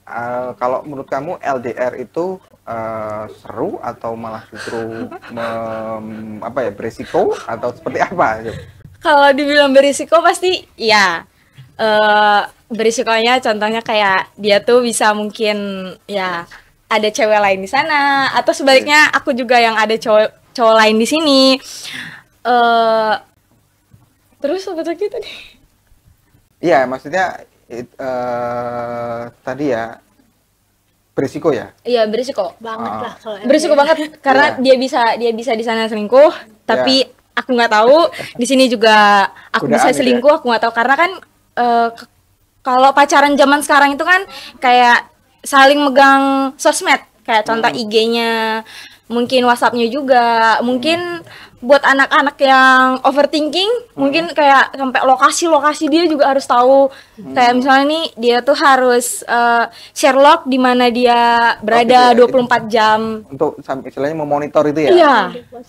Kalau menurut kamu LDR itu seru atau malah justru apa ya berisiko atau seperti apa? Kalau dibilang berisiko pasti ya. Berisikonya contohnya kayak dia tuh bisa mungkin ya ada cewek lain di sana, atau sebaliknya aku juga yang ada cowok lain di sini. Terus apa lagi tadi? Iya, maksudnya tadi ya berisiko ya. Iya, berisiko. banget lah kalau Berisiko banget karena Iya. dia bisa di sana selingkuh, tapi aku nggak tahu. Di sini juga aku Godaan bisa gitu ya? selingkuh, aku nggak tahu karena kan kalau pacaran zaman sekarang itu kan kayak saling megang sosmed, kayak contoh IG-nya, mungkin WhatsApp-nya juga, mungkin buat anak-anak yang overthinking, mungkin kayak sampai lokasi-lokasi dia juga harus tahu. Kayak misalnya nih dia tuh harus share log di mana dia berada gitu ya, 24 jam. Untuk istilahnya memonitor itu ya. Iya.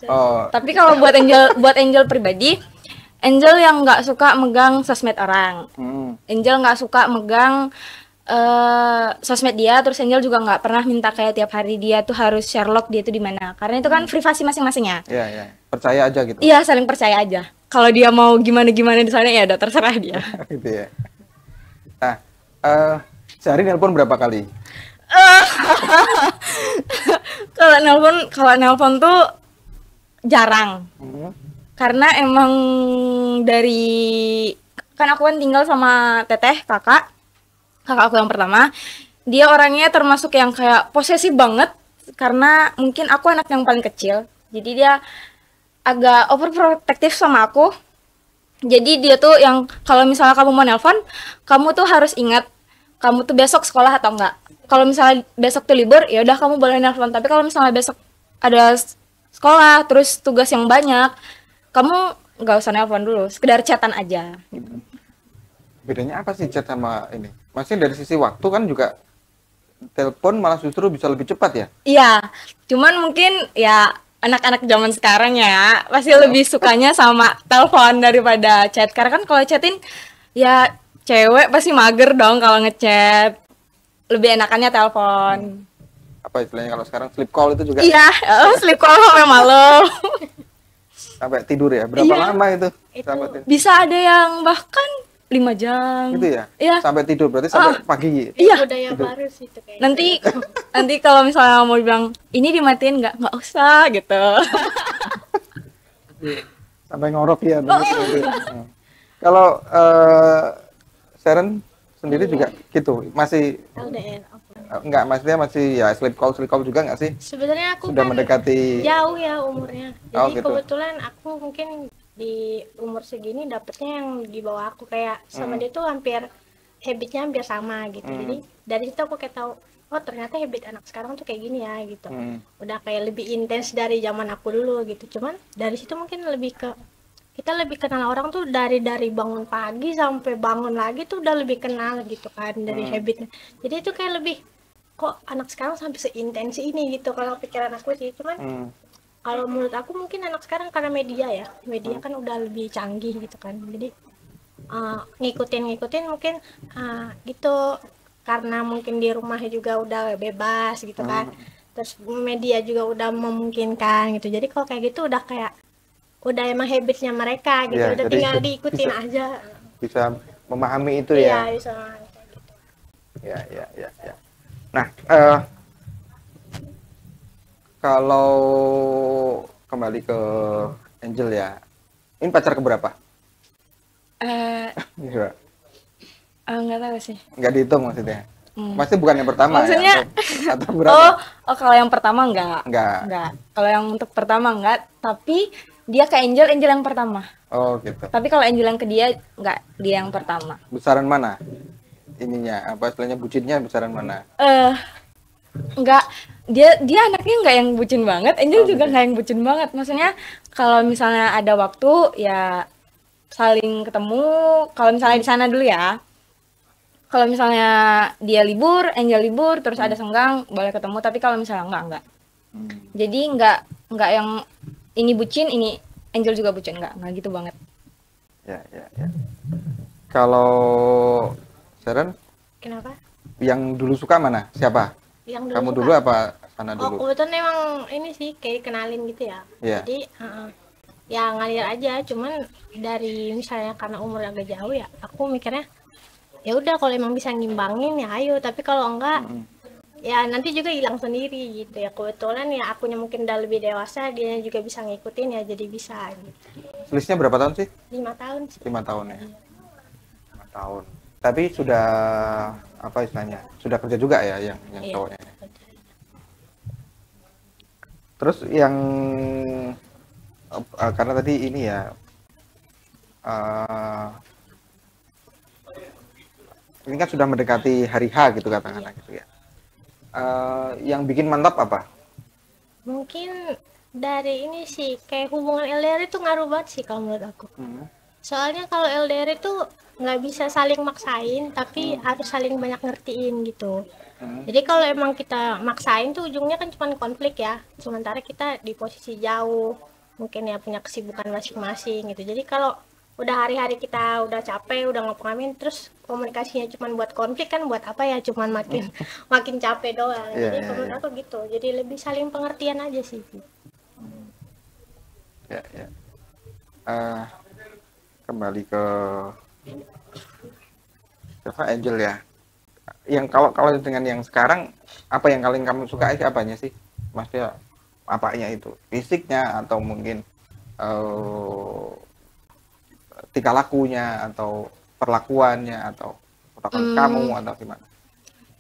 Oh, Tapi kalau buat Angel pribadi, Angel yang nggak suka megang sosmed orang. Angel nggak suka megang sosmed dia, terus Angel juga nggak pernah minta kayak tiap hari dia tuh harus share log dia tuh di mana, karena itu kan privasi masing-masingnya. iya ya. Percaya aja gitu. Iya, saling percaya aja. Kalau dia mau gimana-gimana di sana ya udah terserah dia. Gitu ya. Nah, sehari nelpon berapa kali? Kalau nelpon tuh jarang. Karena emang dari kan aku kan tinggal sama teteh kakak aku yang pertama, dia orangnya termasuk yang kayak posesif banget karena mungkin aku anak yang paling kecil, jadi dia agak overprotective sama aku. Jadi dia tuh yang kalau misalnya kamu mau nelpon, kamu tuh harus ingat kamu tuh besok sekolah atau enggak. Kalau misalnya besok tuh libur, ya udah kamu boleh nelpon, tapi kalau misalnya besok ada sekolah terus tugas yang banyak, kamu nggak usah nelpon dulu, sekedar chatan aja. Bedanya apa sih chat sama ini? Maksudnya dari sisi waktu kan juga telepon malah justru bisa lebih cepat ya? Iya, cuman mungkin ya anak-anak zaman sekarang ya pasti lebih sukanya sama telepon daripada chat. Karena kan kalau chatin ya cewek pasti mager dong kalau ngechat. Lebih enakannya telepon. Apa istilahnya kalau sekarang sleep call itu juga Iya, sleep call sampai malam. sampai tidur ya? Berapa Iya. lama itu? Sampai tidur? Bisa ada yang bahkan 5 jam. Gitu ya? Iya. Sampai tidur berarti sampai pagi. Iya. budaya baru sih itu kayak Nanti kalau misalnya mau bilang ini dimatiin nggak usah gitu. Sampai ngorok ya. Begitu. Nah. Kalau Sharon sendiri juga gitu, masih LDR. enggak, maksudnya masih ya sleep call juga enggak sih? Sebenarnya aku Sudah kan mendekati jauh ya umurnya. Jadi Oh, gitu. kebetulan aku mungkin di umur segini dapetnya yang di bawah aku kayak sama dia tuh habitnya hampir sama gitu. Jadi dari situ aku kayak tahu oh ternyata habit anak sekarang tuh kayak gini ya gitu. Udah kayak lebih intens dari zaman aku dulu gitu. Cuman dari situ mungkin lebih ke kita lebih kenal orang tuh dari bangun pagi sampai bangun lagi tuh udah lebih kenal gitu kan dari habitnya. Jadi itu kayak lebih kok anak sekarang sampai seintens ini gitu kalau pikiran aku sih. Cuman kalau menurut aku mungkin anak sekarang karena media kan udah lebih canggih gitu kan. Jadi ngikutin mungkin gitu karena mungkin di rumah juga udah bebas gitu kan. Terus media juga udah memungkinkan gitu. Jadi kalau kayak gitu udah emang habitsnya mereka gitu, Ya, udah jadi tinggal diikutin aja. Bisa memahami itu Iya, ya. bisa. Ya. Nah, kalau kembali ke Angel ya, ini pacar keberapa? Iya. Nggak tahu sih. Nggak dihitung maksudnya. Maksudnya bukan yang pertama Maksudnya, ya? Atau berapa? Oh kalau yang pertama enggak. Kalau yang untuk pertama enggak, tapi dia ke Angel yang pertama. Oh gitu. Tapi kalau Angel yang ke dia enggak, dia yang pertama. Besaran mana? Ininya apa istilahnya bucinnya besaran mana? Enggak, dia anaknya enggak yang bucin banget, Angel juga gitu. enggak yang bucin banget. Maksudnya kalau misalnya ada waktu ya saling ketemu, kalau misalnya di sana dulu ya. Kalau misalnya dia libur, Angel libur, terus ada senggang, boleh ketemu. Tapi kalau misalnya enggak. Jadi enggak yang ini bucin, ini Angel juga bucin, enggak gitu banget. Ya. Kalau Sharon, Kenapa? yang dulu suka mana? Siapa? Yang dulu Kamu suka? dulu apa Sana Oh, dulu? kebetulan emang ini sih kayak kenalin gitu ya. Iya. Jadi ya ngalir aja, cuman dari misalnya karena umur agak jauh ya, aku mikirnya ya udah kalau emang bisa ngimbangin ya ayo, tapi kalau enggak ya nanti juga hilang sendiri gitu ya. Kebetulan ya akunya mungkin udah lebih dewasa, dia juga bisa ngikutin ya, jadi bisa gitu. Selisihnya berapa tahun sih? 5 tahun sih. 5 tahun ya. 5 tahun. Tapi sudah apa istilahnya? Sudah kerja juga ya yang Iya. cowoknya. Terus yang karena tadi ini ya ini kan sudah mendekati hari H gitu katakanlah gitu ya. Yang bikin mantap apa? Mungkin dari ini sih kayak hubungan LDR itu ngaruh banget sih kalau menurut aku. Soalnya kalau LDR itu nggak bisa saling maksain, tapi harus saling banyak ngertiin gitu. Jadi kalau emang kita maksain tuh ujungnya kan cuma konflik ya. Sementara kita di posisi jauh, mungkin ya punya kesibukan masing-masing gitu. Jadi kalau udah hari-hari kita udah capek, udah ngapa-ngapain, terus komunikasinya cuma buat konflik kan buat apa ya? Cuman makin capek doang. Iya, Jadi iya, menurut iya. aku gitu. Jadi lebih saling pengertian aja sih. Ya. Kembali ke siapa Angel ya. Yang kalau dengan yang sekarang apa yang paling kamu suka sih apanya sih? Maksudnya apanya itu? Fisiknya atau mungkin tingkah lakunya atau perlakuannya atau perlakuan kamu atau gimana?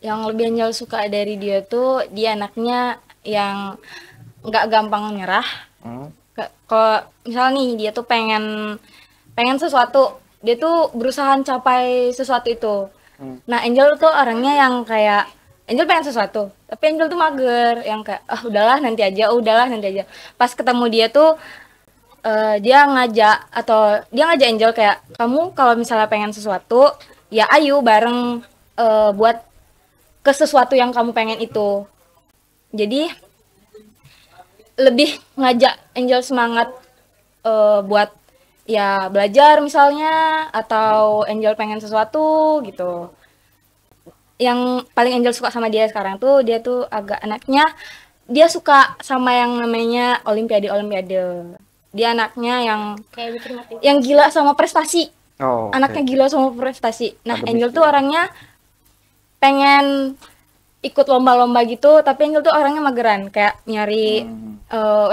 Yang lebih Angel suka dari dia tuh dia anaknya yang nggak gampang nyerah. Kalau misalnya nih dia tuh pengen sesuatu, dia tuh berusaha capai sesuatu itu. Nah Angel tuh orangnya yang kayak Angel pengen sesuatu, tapi Angel tuh mager, yang kayak udahlah nanti aja. Pas ketemu dia tuh dia ngajak Angel kayak kamu kalau misalnya pengen sesuatu ya ayo bareng buat ke sesuatu yang kamu pengen itu. Jadi lebih ngajak Angel semangat buat ya belajar misalnya, atau Angel pengen sesuatu gitu. Yang paling Angel suka sama dia sekarang tuh dia tuh agak anaknya dia suka sama yang namanya olimpiade. Dia anaknya Kayak bikin motivasi. yang gila sama prestasi. Anaknya Oke. gila sama prestasi. Nah Akademis Angel tuh ya. orangnya pengen ikut lomba-lomba gitu, tapi Angel tuh orangnya mageran, kayak nyari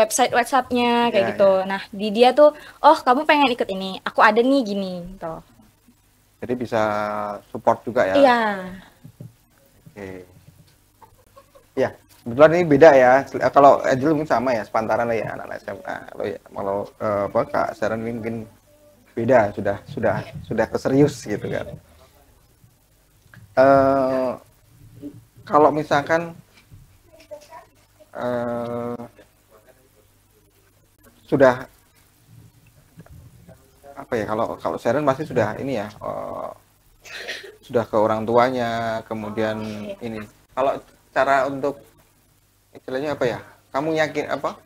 website WhatsApp-nya kayak Ya, gitu. Nah, di dia tuh, oh kamu pengen ikut ini, aku ada nih gini, gitu. Jadi bisa support juga ya. Iya. Oke. Ya, kebetulan ini beda ya. Kalau Angel mungkin sama ya, sepantaran lah ya anak SMA. Kalau apa Kak Sharon ini mungkin beda, sudah keserius gitu kan. kalau misalkan sudah apa ya, kalau Sharon pasti sudah ini ya, sudah ke orang tuanya, kemudian ini. Kalau cara untuk istilahnya apa ya? Kamu yakin apa?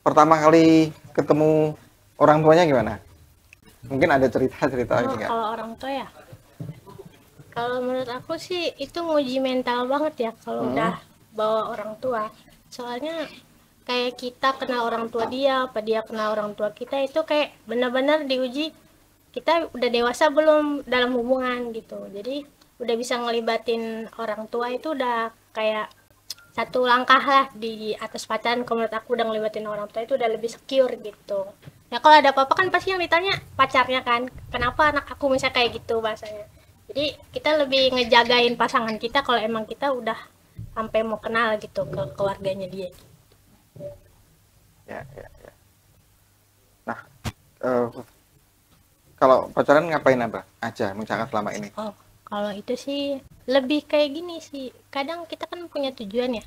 Pertama kali ketemu orang tuanya gimana? Mungkin ada cerita-cerita ini nggak? Kalau orang tua ya, kalau menurut aku sih itu nguji mental banget ya kalau udah bawa orang tua. Soalnya kayak kita kenal orang tua dia, apa dia kenal orang tua kita, itu kayak benar-benar diuji kita udah dewasa belum dalam hubungan gitu. Jadi udah bisa ngelibatin orang tua itu udah kayak satu langkah lah di atas pacaran. Kalau menurut aku udah ngelibatin orang tua itu udah lebih secure gitu. Ya kalau ada apa-apa kan pasti yang ditanya pacarnya kan, kenapa anak aku misalnya kayak gitu bahasanya. Jadi kita lebih ngejagain pasangan kita kalau emang kita udah sampai mau kenal gitu ke keluarganya dia. Ya. Nah, kalau pacaran ngapain apa aja misalkan selama ini? Oh, kalau itu sih lebih kayak gini sih. Kadang kita kan punya tujuan ya.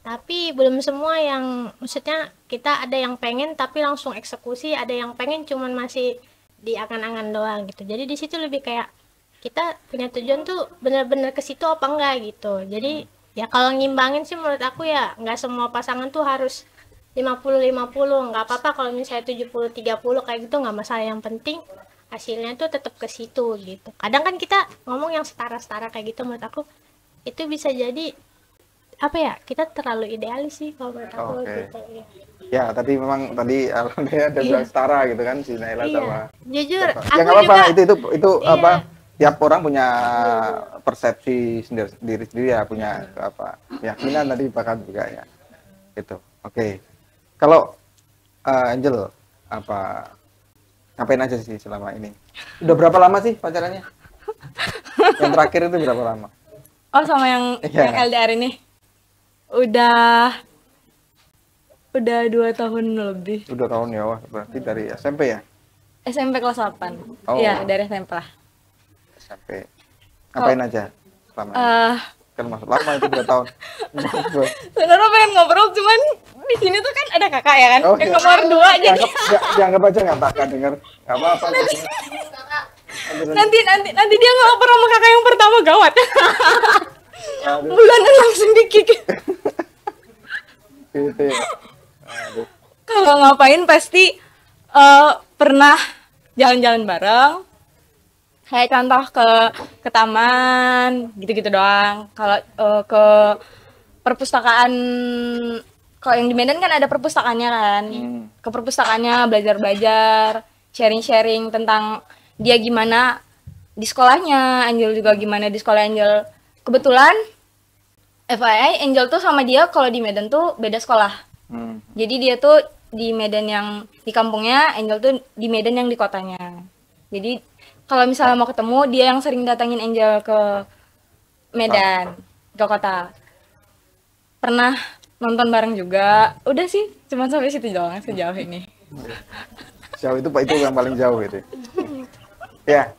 Tapi belum semua yang, maksudnya kita ada yang pengen tapi langsung eksekusi, ada yang pengen cuman masih di angan-angan doang gitu. Jadi di situ lebih kayak kita punya tujuan tuh bener-bener ke situ apa enggak gitu. Jadi ya kalau ngimbangin sih menurut aku ya nggak semua pasangan tuh harus 50-50, nggak apa-apa kalau misalnya 70-30 kayak gitu, nggak masalah. Yang penting hasilnya tuh tetap ke situ gitu. Kadang kan kita ngomong yang setara-setara kayak gitu, menurut aku itu bisa jadi apa ya, kita terlalu idealis sih kalau menurut aku gitu ya. Ya tadi memang alhamdulillah ada bilang setara gitu kan si Naila sama jujur siapa. aku Ya nggak apa-apa, juga itu apa, tiap orang punya persepsi sendiri ya, punya apa keyakinan tadi bahkan juga ya gitu. Oke. Kalau Angel apa ngapain aja sih selama ini? Udah berapa lama sih pacarannya? Yang terakhir itu berapa lama? Oh, sama yang LDR ini udah 2 tahun lebih. 2 tahun ya, wah berarti dari SMP ya? SMP kelas 8. Oh. Iya, dari SMP lah. SMP. Ngapain aja selama ini? Kan masuk lama itu 2 tahun. Sebenarnya pengen ngobrol, cuman di sini tuh kan ada kakak ya kan, yang nomor 2 jadi dianggap aja nggak tak denger, nggak apa-apa. nanti dia nggak ngobrol sama kakak yang pertama, gawat. Bulanan langsung dikik. Gitu ya. Kalau ngapain pasti pernah jalan-jalan bareng. Kayak contoh ke taman gitu-gitu doang. Kalau ke perpustakaan, kalau yang di Medan kan ada perpustakaannya kan. Ke perpustakaannya belajar-belajar, sharing-sharing tentang dia gimana di sekolahnya, Angel juga gimana di sekolah Angel. Kebetulan FYI Angel tuh sama dia kalau di Medan tuh beda sekolah. Jadi dia tuh di Medan yang di kampungnya, Angel tuh di Medan yang di kotanya. Jadi kalau misalnya mau ketemu, dia yang sering datangin Angel ke Medan, ke kota. Pernah nonton bareng juga. Udah sih, cuma sampai situ doang sejauh ini. Jauh itu Pak, itu yang paling jauh gitu. Ya.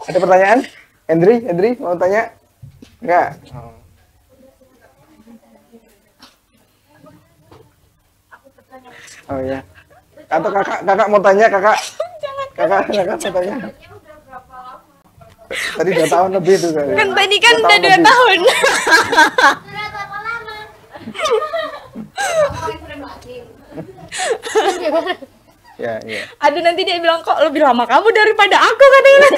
Ada pertanyaan? Hendry mau tanya? Enggak. Oh ya. Atau kakak mau tanya, kakak mau tanya. Tadi 2 tahun lebih tuh kan. Kan tadi kan udah 2 tahun. Berapa lama? Ya. Aduh, nanti dia bilang kok lebih lama kamu daripada aku katanya.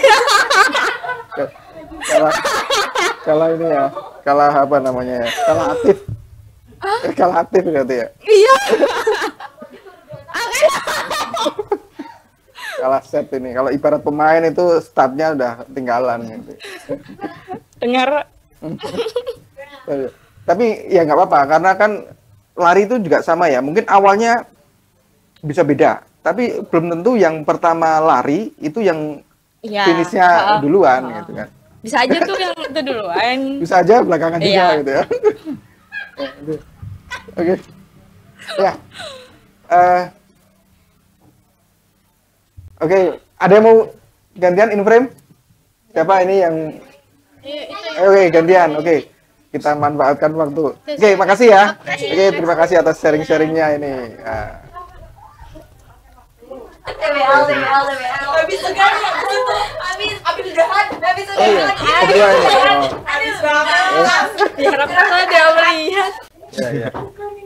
Kalah ini ya. Kalah apa namanya ya? Kalah aktif. Kalah aktif berarti ya. Iya. Kalah set ini. Kalau ibarat pemain itu startnya udah tinggalan gitu. Dengar. Tapi ya nggak apa-apa, karena kan lari itu juga sama ya. Mungkin awalnya bisa beda, tapi belum tentu yang pertama lari itu yang finishnya duluan gitu kan. Bisa aja tuh yang itu duluan. Bisa aja belakangan juga gitu ya. Oke. Ya. Oke, ada yang mau gantian in frame? Siapa ini yang Oke, gantian. Oke. Kita manfaatkan waktu. Oke, makasih ya. Oke, terima kasih atas sharing-sharingnya ini. Habis segar ya, habis udahan, habis Oh iya, kedua ini. Oh. habis banget. Diharapkan ada melihat. Ya, ya.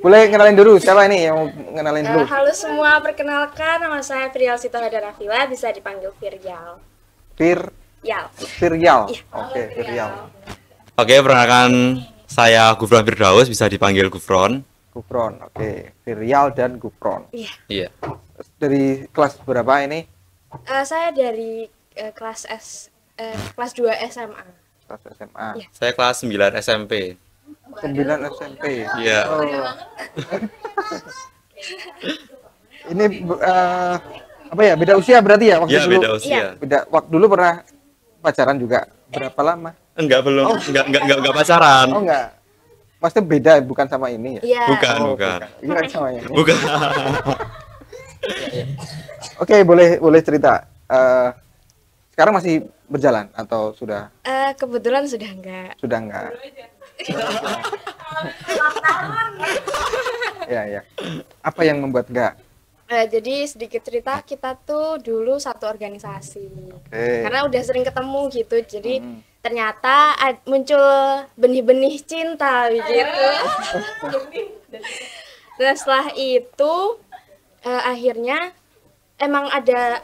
Boleh kenalin dulu siapa ini yang mau kenalin dulu? Halo semua, perkenalkan nama saya Prial Sitohada Rafila, bisa dipanggil Viryal. Viryal. Iya. Oke, Viryal. Oke, perkenalkan saya Gufron Firdaus, bisa dipanggil Gufron. Gufron. Oke, Viryal dan Gufron. Iya. Dari kelas berapa ini? Saya dari kelas 2 SMA. Kelas SMA. Iya. Saya kelas 9 SMP. 9 SMP. Iya. Oh. Ini apa ya? Beda usia berarti ya waktu Iya, dulu. beda usia. Waktu dulu pernah pacaran juga. Berapa lama? Enggak, belum. Enggak pacaran. Oh enggak. Maksudnya beda bukan sama ini ya? Iya. Bukan, Oh, bukan. Bukan sama ini. Bukan. Oke, boleh cerita. Sekarang masih berjalan atau sudah Kebetulan sudah enggak. enggak? Ya. Apa yang membuat enggak? Jadi sedikit cerita, kita tuh dulu satu organisasi. Oke. Karena udah sering ketemu gitu, jadi ternyata muncul benih-benih cinta begitu. Dan setelah itu akhirnya emang ada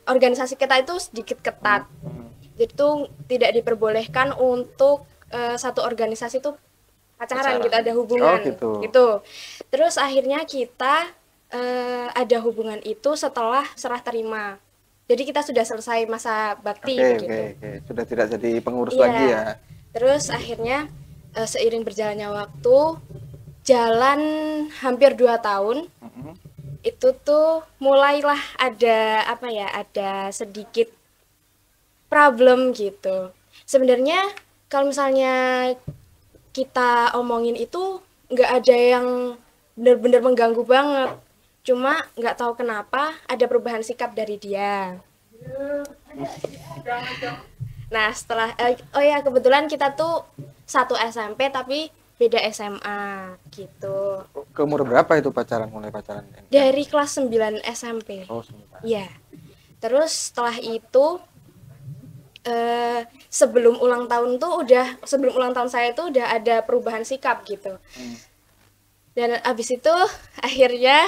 organisasi kita itu sedikit ketat. Jadi tuh tidak diperbolehkan untuk satu organisasi tuh pacaran gitu, ada hubungan Oh, gitu. gitu. Terus akhirnya kita ada hubungan itu setelah serah terima. Jadi kita sudah selesai masa bakti Oke. gitu. Sudah tidak jadi pengurus Iya. lagi ya. Terus akhirnya seiring berjalannya waktu, jalan hampir 2 tahun, itu tuh mulailah ada ada sedikit problem gitu. Sebenarnya kalau misalnya kita omongin itu nggak ada yang benar-benar mengganggu banget. Cuma nggak tahu kenapa ada perubahan sikap dari dia. Nah setelah kebetulan kita tuh satu SMP tapi beda SMA gitu. Ke umur berapa itu mulai pacaran? Dari kelas 9 SMP. Oh, sebentar. Iya. Terus setelah itu sebelum ulang tahun saya itu udah ada perubahan sikap gitu. Dan abis itu akhirnya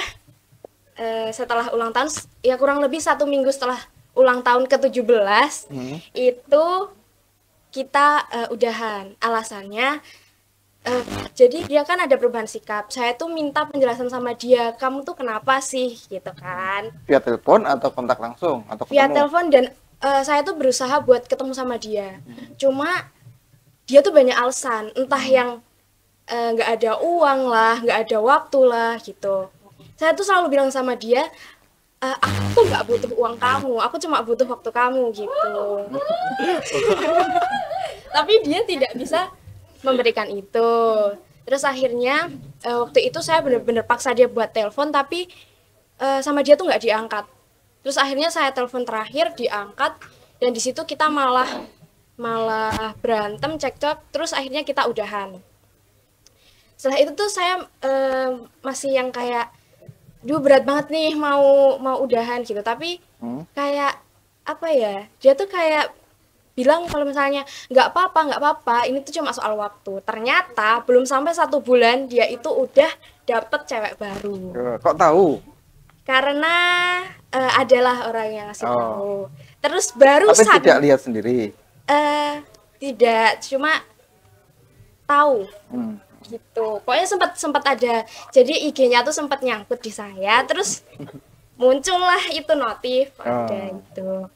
setelah ulang tahun ya kurang lebih 1 minggu setelah ulang tahun ke-17 itu kita udahan. Alasannya jadi dia kan ada perubahan sikap. Saya tuh minta penjelasan sama dia, kamu tuh kenapa sih gitu kan? Via telepon atau kontak langsung atau Via ketemu? telepon dan saya tuh berusaha buat ketemu sama dia. Cuma dia tuh banyak alasan, entah yang nggak ada uang lah, nggak ada waktu lah gitu. Saya tuh selalu bilang sama dia, aku tuh nggak butuh uang kamu, aku cuma butuh waktu kamu gitu. Tapi dia tidak bisa memberikan itu. Terus akhirnya waktu itu saya benar-benar paksa dia buat telepon, tapi sama dia tuh nggak diangkat. Terus akhirnya saya telepon terakhir diangkat dan di situ kita malah berantem, cekcok, terus akhirnya kita udahan. Setelah itu tuh saya masih yang kayak berat banget nih mau udahan gitu, tapi kayak apa ya, dia tuh kayak bilang kalau misalnya nggak apa-apa, ini tuh cuma soal waktu. Ternyata belum sampai 1 bulan dia itu udah dapet cewek baru. Kok tahu? Karena adalah orang yang ngasih Oh. tahu. Terus baru Tapi tidak lihat sendiri. tidak, cuma tahu Hmm. gitu. Pokoknya sempat ada. Jadi IG-nya tuh sempat nyangkut di saya, terus muncullah itu notif ada gitu.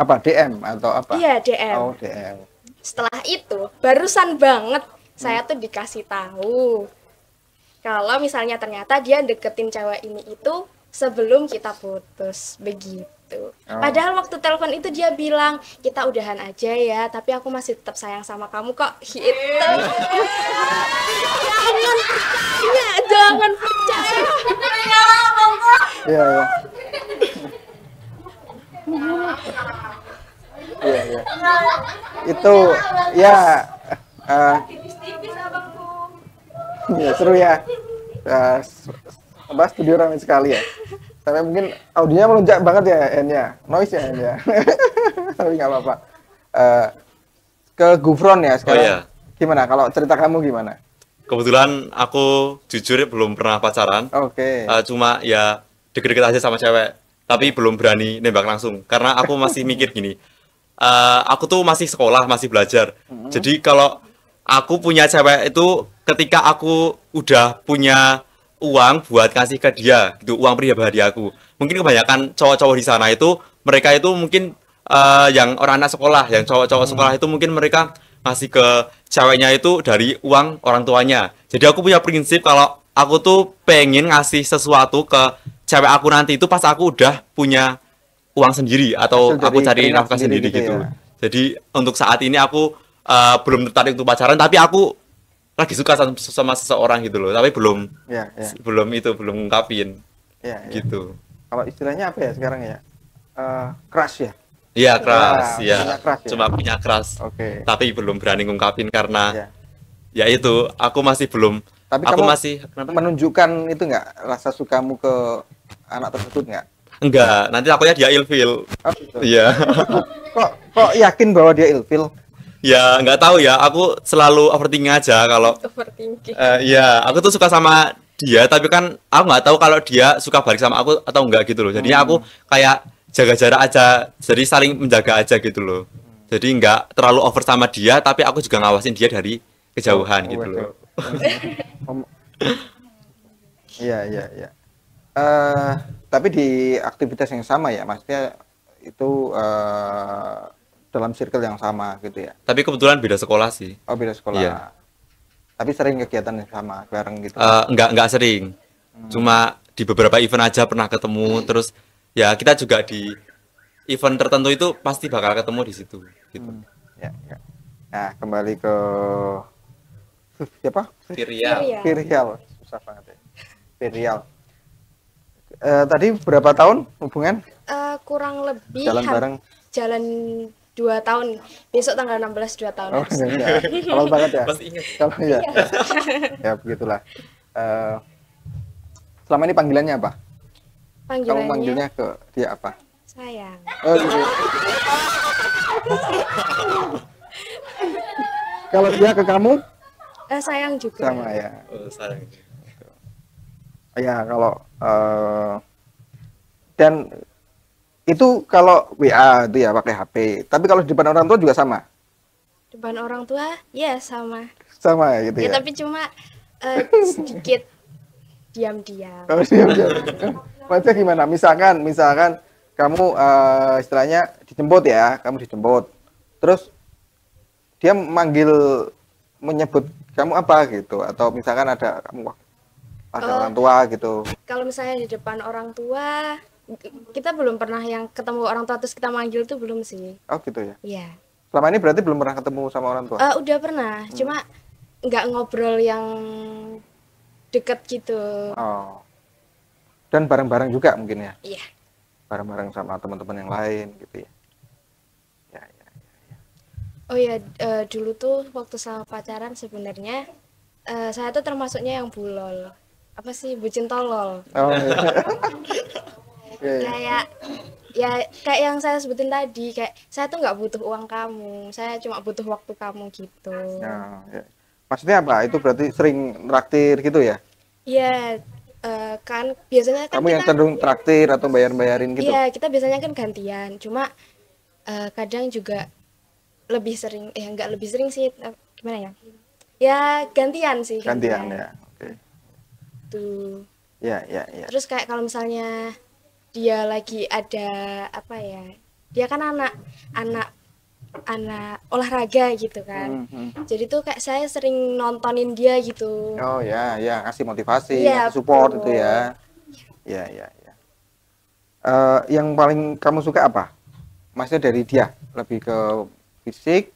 Apa DM atau apa? Iya, DM. Oh, DM. Setelah itu barusan banget saya tuh dikasih tahu kalau misalnya ternyata dia deketin cewek ini itu sebelum kita putus begitu. Padahal waktu telepon itu dia bilang kita udahan aja ya, tapi aku masih tetap sayang sama kamu kok gitu. Jangan percaya. Iya, iya. Iya, iya. itu ya ya seru ya. Apa studio ramai sekali ya. Tapi mungkin audionya melonjak banget ya N-nya. Noise ya N-nya. Tapi nggak apa-apa. Ke Gufron ya sekarang. Oh, iya. Gimana kalau cerita kamu gimana? Kebetulan aku jujur belum pernah pacaran. Oke. Cuma ya deket-deket aja sama cewek. Tapi belum berani nembak langsung. Karena aku masih mikir gini. Aku tuh masih sekolah, masih belajar. Jadi kalau aku punya cewek itu ketika aku udah punya uang buat kasih ke dia, gitu, uang pribadi aku. Mungkin kebanyakan cowok-cowok di sana itu mereka itu mungkin yang orang anak sekolah, yang cowok-cowok sekolah itu mungkin mereka ngasih ke ceweknya itu dari uang orang tuanya. Jadi aku punya prinsip kalau aku tuh pengen ngasih sesuatu ke cewek aku nanti itu pas aku udah punya uang sendiri atau Hasil aku dari cari keringat nafkah sendiri sendiri gitu gitu. ya. Jadi untuk saat ini aku belum tertarik untuk pacaran, tapi aku lagi suka sama seseorang gitu loh. Tapi belum Ya, belum ngungkapin ya. gitu. Kalau istilahnya apa ya sekarang ya? Crush ya. Iya keras, punya ya. crush ya? Cuma punya keras. Oke. Tapi belum berani ngungkapin karena Ya. ya itu aku masih belum. Tapi aku kamu masih kenapa? menunjukkan itu nggak rasa sukamu ke anak tersebut nggak? Enggak, nanti takutnya dia ilfil. Oh, gitu. Iya. Kok yakin bahwa dia ilfil? Ya nggak tahu ya, aku selalu overthinking aja kalau Overthinking. ya aku tuh suka sama dia, tapi kan aku nggak tahu kalau dia suka balik sama aku atau enggak gitu loh. Jadinya aku kayak jaga jarak aja, jadi saling menjaga aja gitu loh. Jadi nggak terlalu over sama dia, tapi aku juga ngawasin dia dari kejauhan gitu loh. Iya. Tapi di aktivitas yang sama ya, maksudnya itu dalam circle yang sama gitu ya. Tapi kebetulan beda sekolah sih. Oh, beda sekolah. Iya. Tapi sering kegiatan yang sama bareng gitu. Enggak sering. Cuma di beberapa event aja pernah ketemu. Terus ya kita juga di event tertentu itu pasti bakal ketemu di situ. Gitu. Ya. Nah, kembali ke siapa? Virial. Virial. Susah banget ya. Virial. Tadi berapa tahun hubungan? Kurang lebih Jalan bareng? jalan 2 tahun. Besok tanggal 16 2 tahun. Oh, ya. Kalau banget ya. Masih ingat. Kalau ya. Ya begitulah. Selama ini panggilannya apa? Kamu manggilnya ke dia apa? sayang. Oh, gitu. Kalau dia ke kamu Sayang juga. sama ya. Oh, sayang. Ya kalau dan itu kalau WA itu ya pakai HP. Tapi kalau di depan orang tua juga sama. Depan orang tua, ya sama. Sama ya gitu Ya ya. tapi cuma sedikit diam-diam. Oh, diam-diam. Maksudnya gimana? Misalkan kamu istilahnya dijemput ya, kamu dijemput. Terus dia menyebut kamu apa gitu, atau misalkan ada orang tua gitu. Kalau misalnya di depan orang tua, kita belum pernah yang ketemu orang tua terus kita manggil tuh belum sih. Oh gitu ya. Iya. Selama ini berarti belum pernah ketemu sama orang tua. Udah pernah, cuma nggak ngobrol yang deket gitu. Oh. Dan bareng-bareng juga mungkin ya. Iya. Bareng-bareng sama teman-teman yang lain gitu ya. Ya. Oh ya, dulu tuh waktu sama pacaran sebenarnya saya tuh termasuknya yang bulol. Apa sih, bucin tolol. Oh. Iya. Kayak kayak yang saya sebutin tadi, kayak saya tuh nggak butuh uang kamu, saya cuma butuh waktu kamu gitu. Ya. Maksudnya apa? Itu berarti sering traktir gitu ya? Iya, kan biasanya kan Kamu yang cenderung traktir atau bayarin gitu? Iya, kita biasanya kan gantian, cuma kadang juga lebih sering, nggak lebih sering sih, gimana ya? Ya gantian sih. Gantian ya. Oke. Tuh. Ya. Terus kayak kalau misalnya dia lagi ada apa ya, dia kan anak olahraga gitu kan. Jadi tuh kayak saya sering nontonin dia gitu. Oh ya, ngasih motivasi, Iya, ngasih support betul. itu ya. Ya. Yang paling kamu suka apa? Maksudnya dari dia, lebih ke fisik,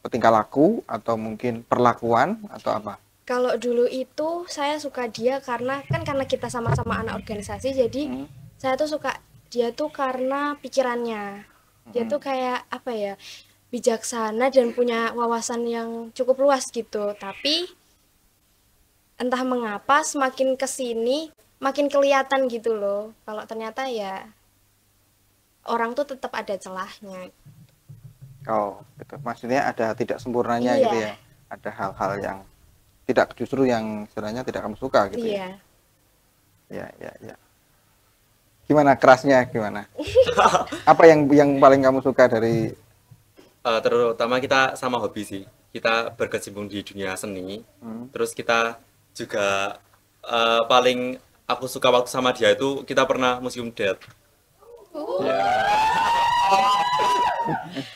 tingkah laku, atau mungkin perlakuan, atau apa? Kalau dulu itu saya suka dia karena kita sama-sama anak organisasi, jadi saya tuh suka dia tuh karena pikirannya. Dia tuh kayak apa ya, bijaksana dan punya wawasan yang cukup luas gitu. Tapi entah mengapa semakin kesini makin kelihatan gitu loh. Kalau ternyata ya orang tuh tetap ada celahnya. Oh, gitu. Maksudnya ada tidak sempurnanya Iya. gitu ya. Ada hal-hal yang tidak justru yang sebenarnya tidak kamu suka gitu ya. Iya. Ya. Gimana kerasnya gimana? Apa yang paling kamu suka dari Terutama kita sama hobi sih. Kita berkecimpung di dunia seni. Terus kita juga paling aku suka waktu sama dia itu kita pernah museum date.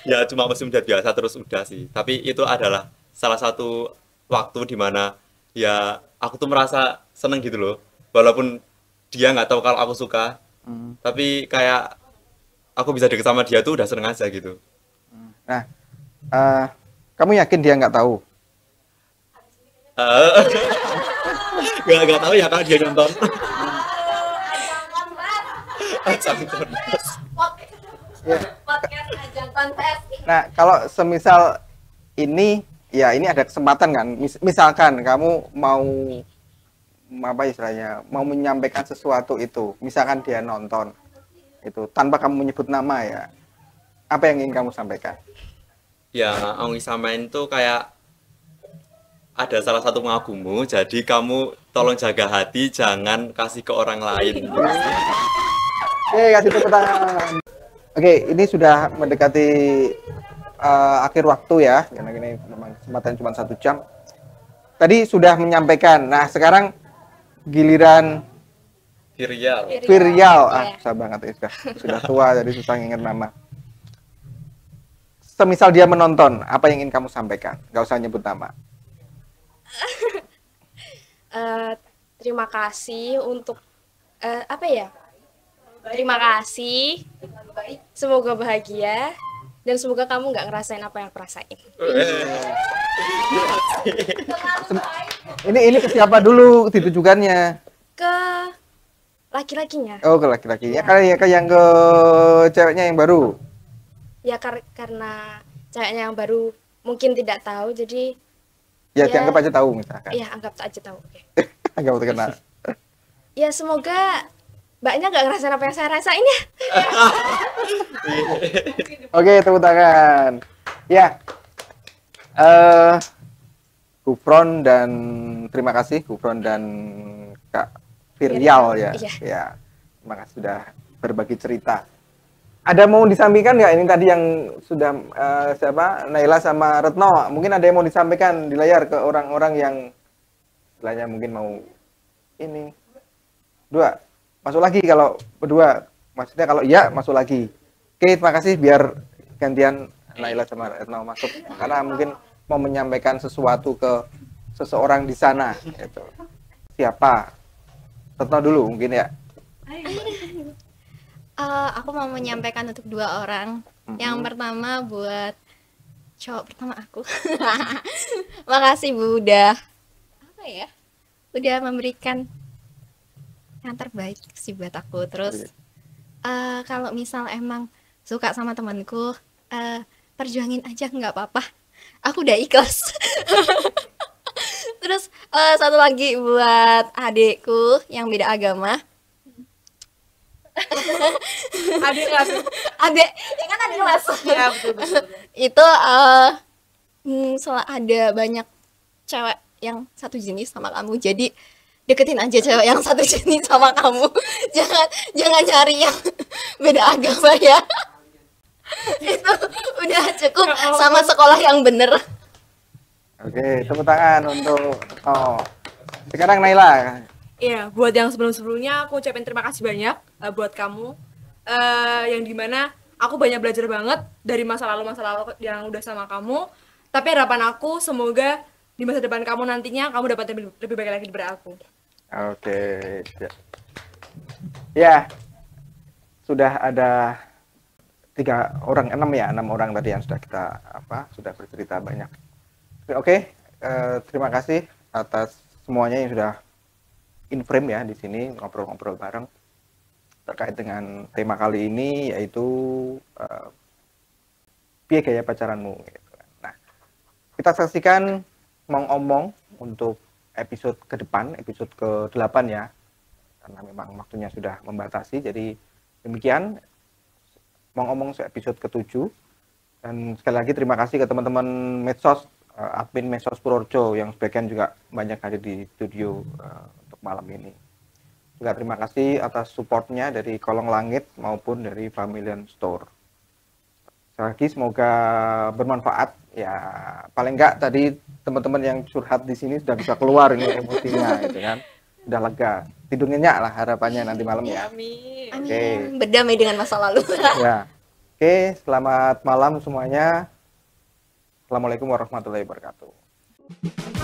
Ya cuma museum date biasa terus udah sih. Tapi itu adalah salah satu waktu dimana ya aku tuh merasa seneng gitu loh. Walaupun dia nggak tahu kalau aku suka, tapi kayak aku bisa deket sama dia tuh udah seneng aja gitu. Nah, kamu yakin dia nggak tahu? Eh, nggak tahu ya kalau dia nonton. Ajang kontes. Podcast ajang kontes. Nah, kalau semisal ini, ya ini ada kesempatan kan. Misalkan kamu mau apa istilahnya, mau menyampaikan sesuatu itu, misalkan dia nonton itu tanpa kamu menyebut nama ya, apa yang ingin kamu sampaikan? Ya, Ongi Samain tuh kayak ada salah satu pengagummu, jadi kamu tolong jaga hati, jangan kasih ke orang lain. Oke, kasih tepuk tangan. Oke, ini sudah mendekati akhir waktu ya, karena ini memang kesempatan cuma 1 jam. Tadi sudah menyampaikan. Nah, sekarang giliran Virial. Virial. Susah banget ya, sudah tua jadi susah nginget nama. Semisal dia menonton, apa yang ingin kamu sampaikan? Gak usah nyebut nama. Terima kasih untuk apa ya? Terima kasih. Semoga bahagia dan semoga kamu nggak ngerasain apa yang aku rasain. Ini ke siapa dulu ditujukannya? Ke laki-lakinya. Oh, ke laki-lakinya. Kayak yang ke ceweknya yang baru. Ya karena ceweknya yang baru mungkin tidak tahu, jadi Ya, ya, dianggap aja tahu misalkan. ya anggap aja tahu. Oke. Anggap terkenal. Ya semoga mbaknya nggak ngerasain apa yang saya rasain ya. Oke, tepuk tangan. Ya. Gufron dan terima kasih Gufron dan Kak Virial ya. Iya. Ya. Terima kasih sudah berbagi cerita. Ada mau disampaikan nggak ini tadi yang sudah siapa Naila sama Retno? Mungkin ada yang mau disampaikan di layar ke orang-orang yang istilahnya mungkin mau ini dua masuk lagi kalau berdua, maksudnya kalau iya masuk lagi. Oke, terima kasih, biar gantian Naila sama Retno masuk karena mungkin mau menyampaikan sesuatu ke seseorang di sana gitu. Siapa? Retno dulu mungkin ya. Aku mau menyampaikan untuk 2 orang. Yang pertama buat cowok pertama aku. Makasih Bu udah apa ya? Udah memberikan yang terbaik sih buat aku. Terus kalau misal emang suka sama temanku, perjuangin aja nggak apa-apa. Aku udah ikhlas. Terus satu lagi buat adikku yang beda agama. Adik kelas. Adek, ya kan adik kelas. Ya, betul. Itu ada banyak cewek yang satu jenis sama kamu, jadi deketin aja cewek yang satu jenis sama kamu. Jangan cari yang beda agama ya. Itu udah cukup sama sekolah yang bener. Oke, tepuk tangan untuk sekarang Naila. Iya, buat yang sebelum-sebelumnya aku ucapin terima kasih banyak buat kamu, yang dimana aku banyak belajar banget dari masa lalu yang udah sama kamu. Tapi harapan aku semoga di masa depan kamu nantinya kamu dapat lebih baik lagi daripada aku. Oke. Ya, sudah ada 6 orang tadi yang sudah kita sudah bercerita banyak. Oke, terima kasih atas semuanya yang sudah in frame ya di sini ngobrol-ngobrol bareng terkait dengan tema kali ini, yaitu piye gaya pacaranmu gitu kan. Nah, kita saksikan ngomong untuk episode ke depan, episode ke-8 ya. Karena memang waktunya sudah membatasi. Jadi demikian ngomong episode ke-7. Dan sekali lagi terima kasih ke teman-teman medsos, admin medsos Purworejo yang sebagian juga banyak hadir di studio untuk malam ini. Juga terima kasih atas supportnya dari Kolong Langit maupun dari Familian Store. Sekali lagi semoga bermanfaat ya, paling enggak tadi teman-teman yang curhat di sini sudah bisa keluar ini emosinya gitu kan, udah lega, tidur nyenyak lah harapannya nanti malam ya. Amin. Amin. Berdamai dengan masa lalu. Ya, oke, selamat malam semuanya. Assalamualaikum warahmatullahi wabarakatuh.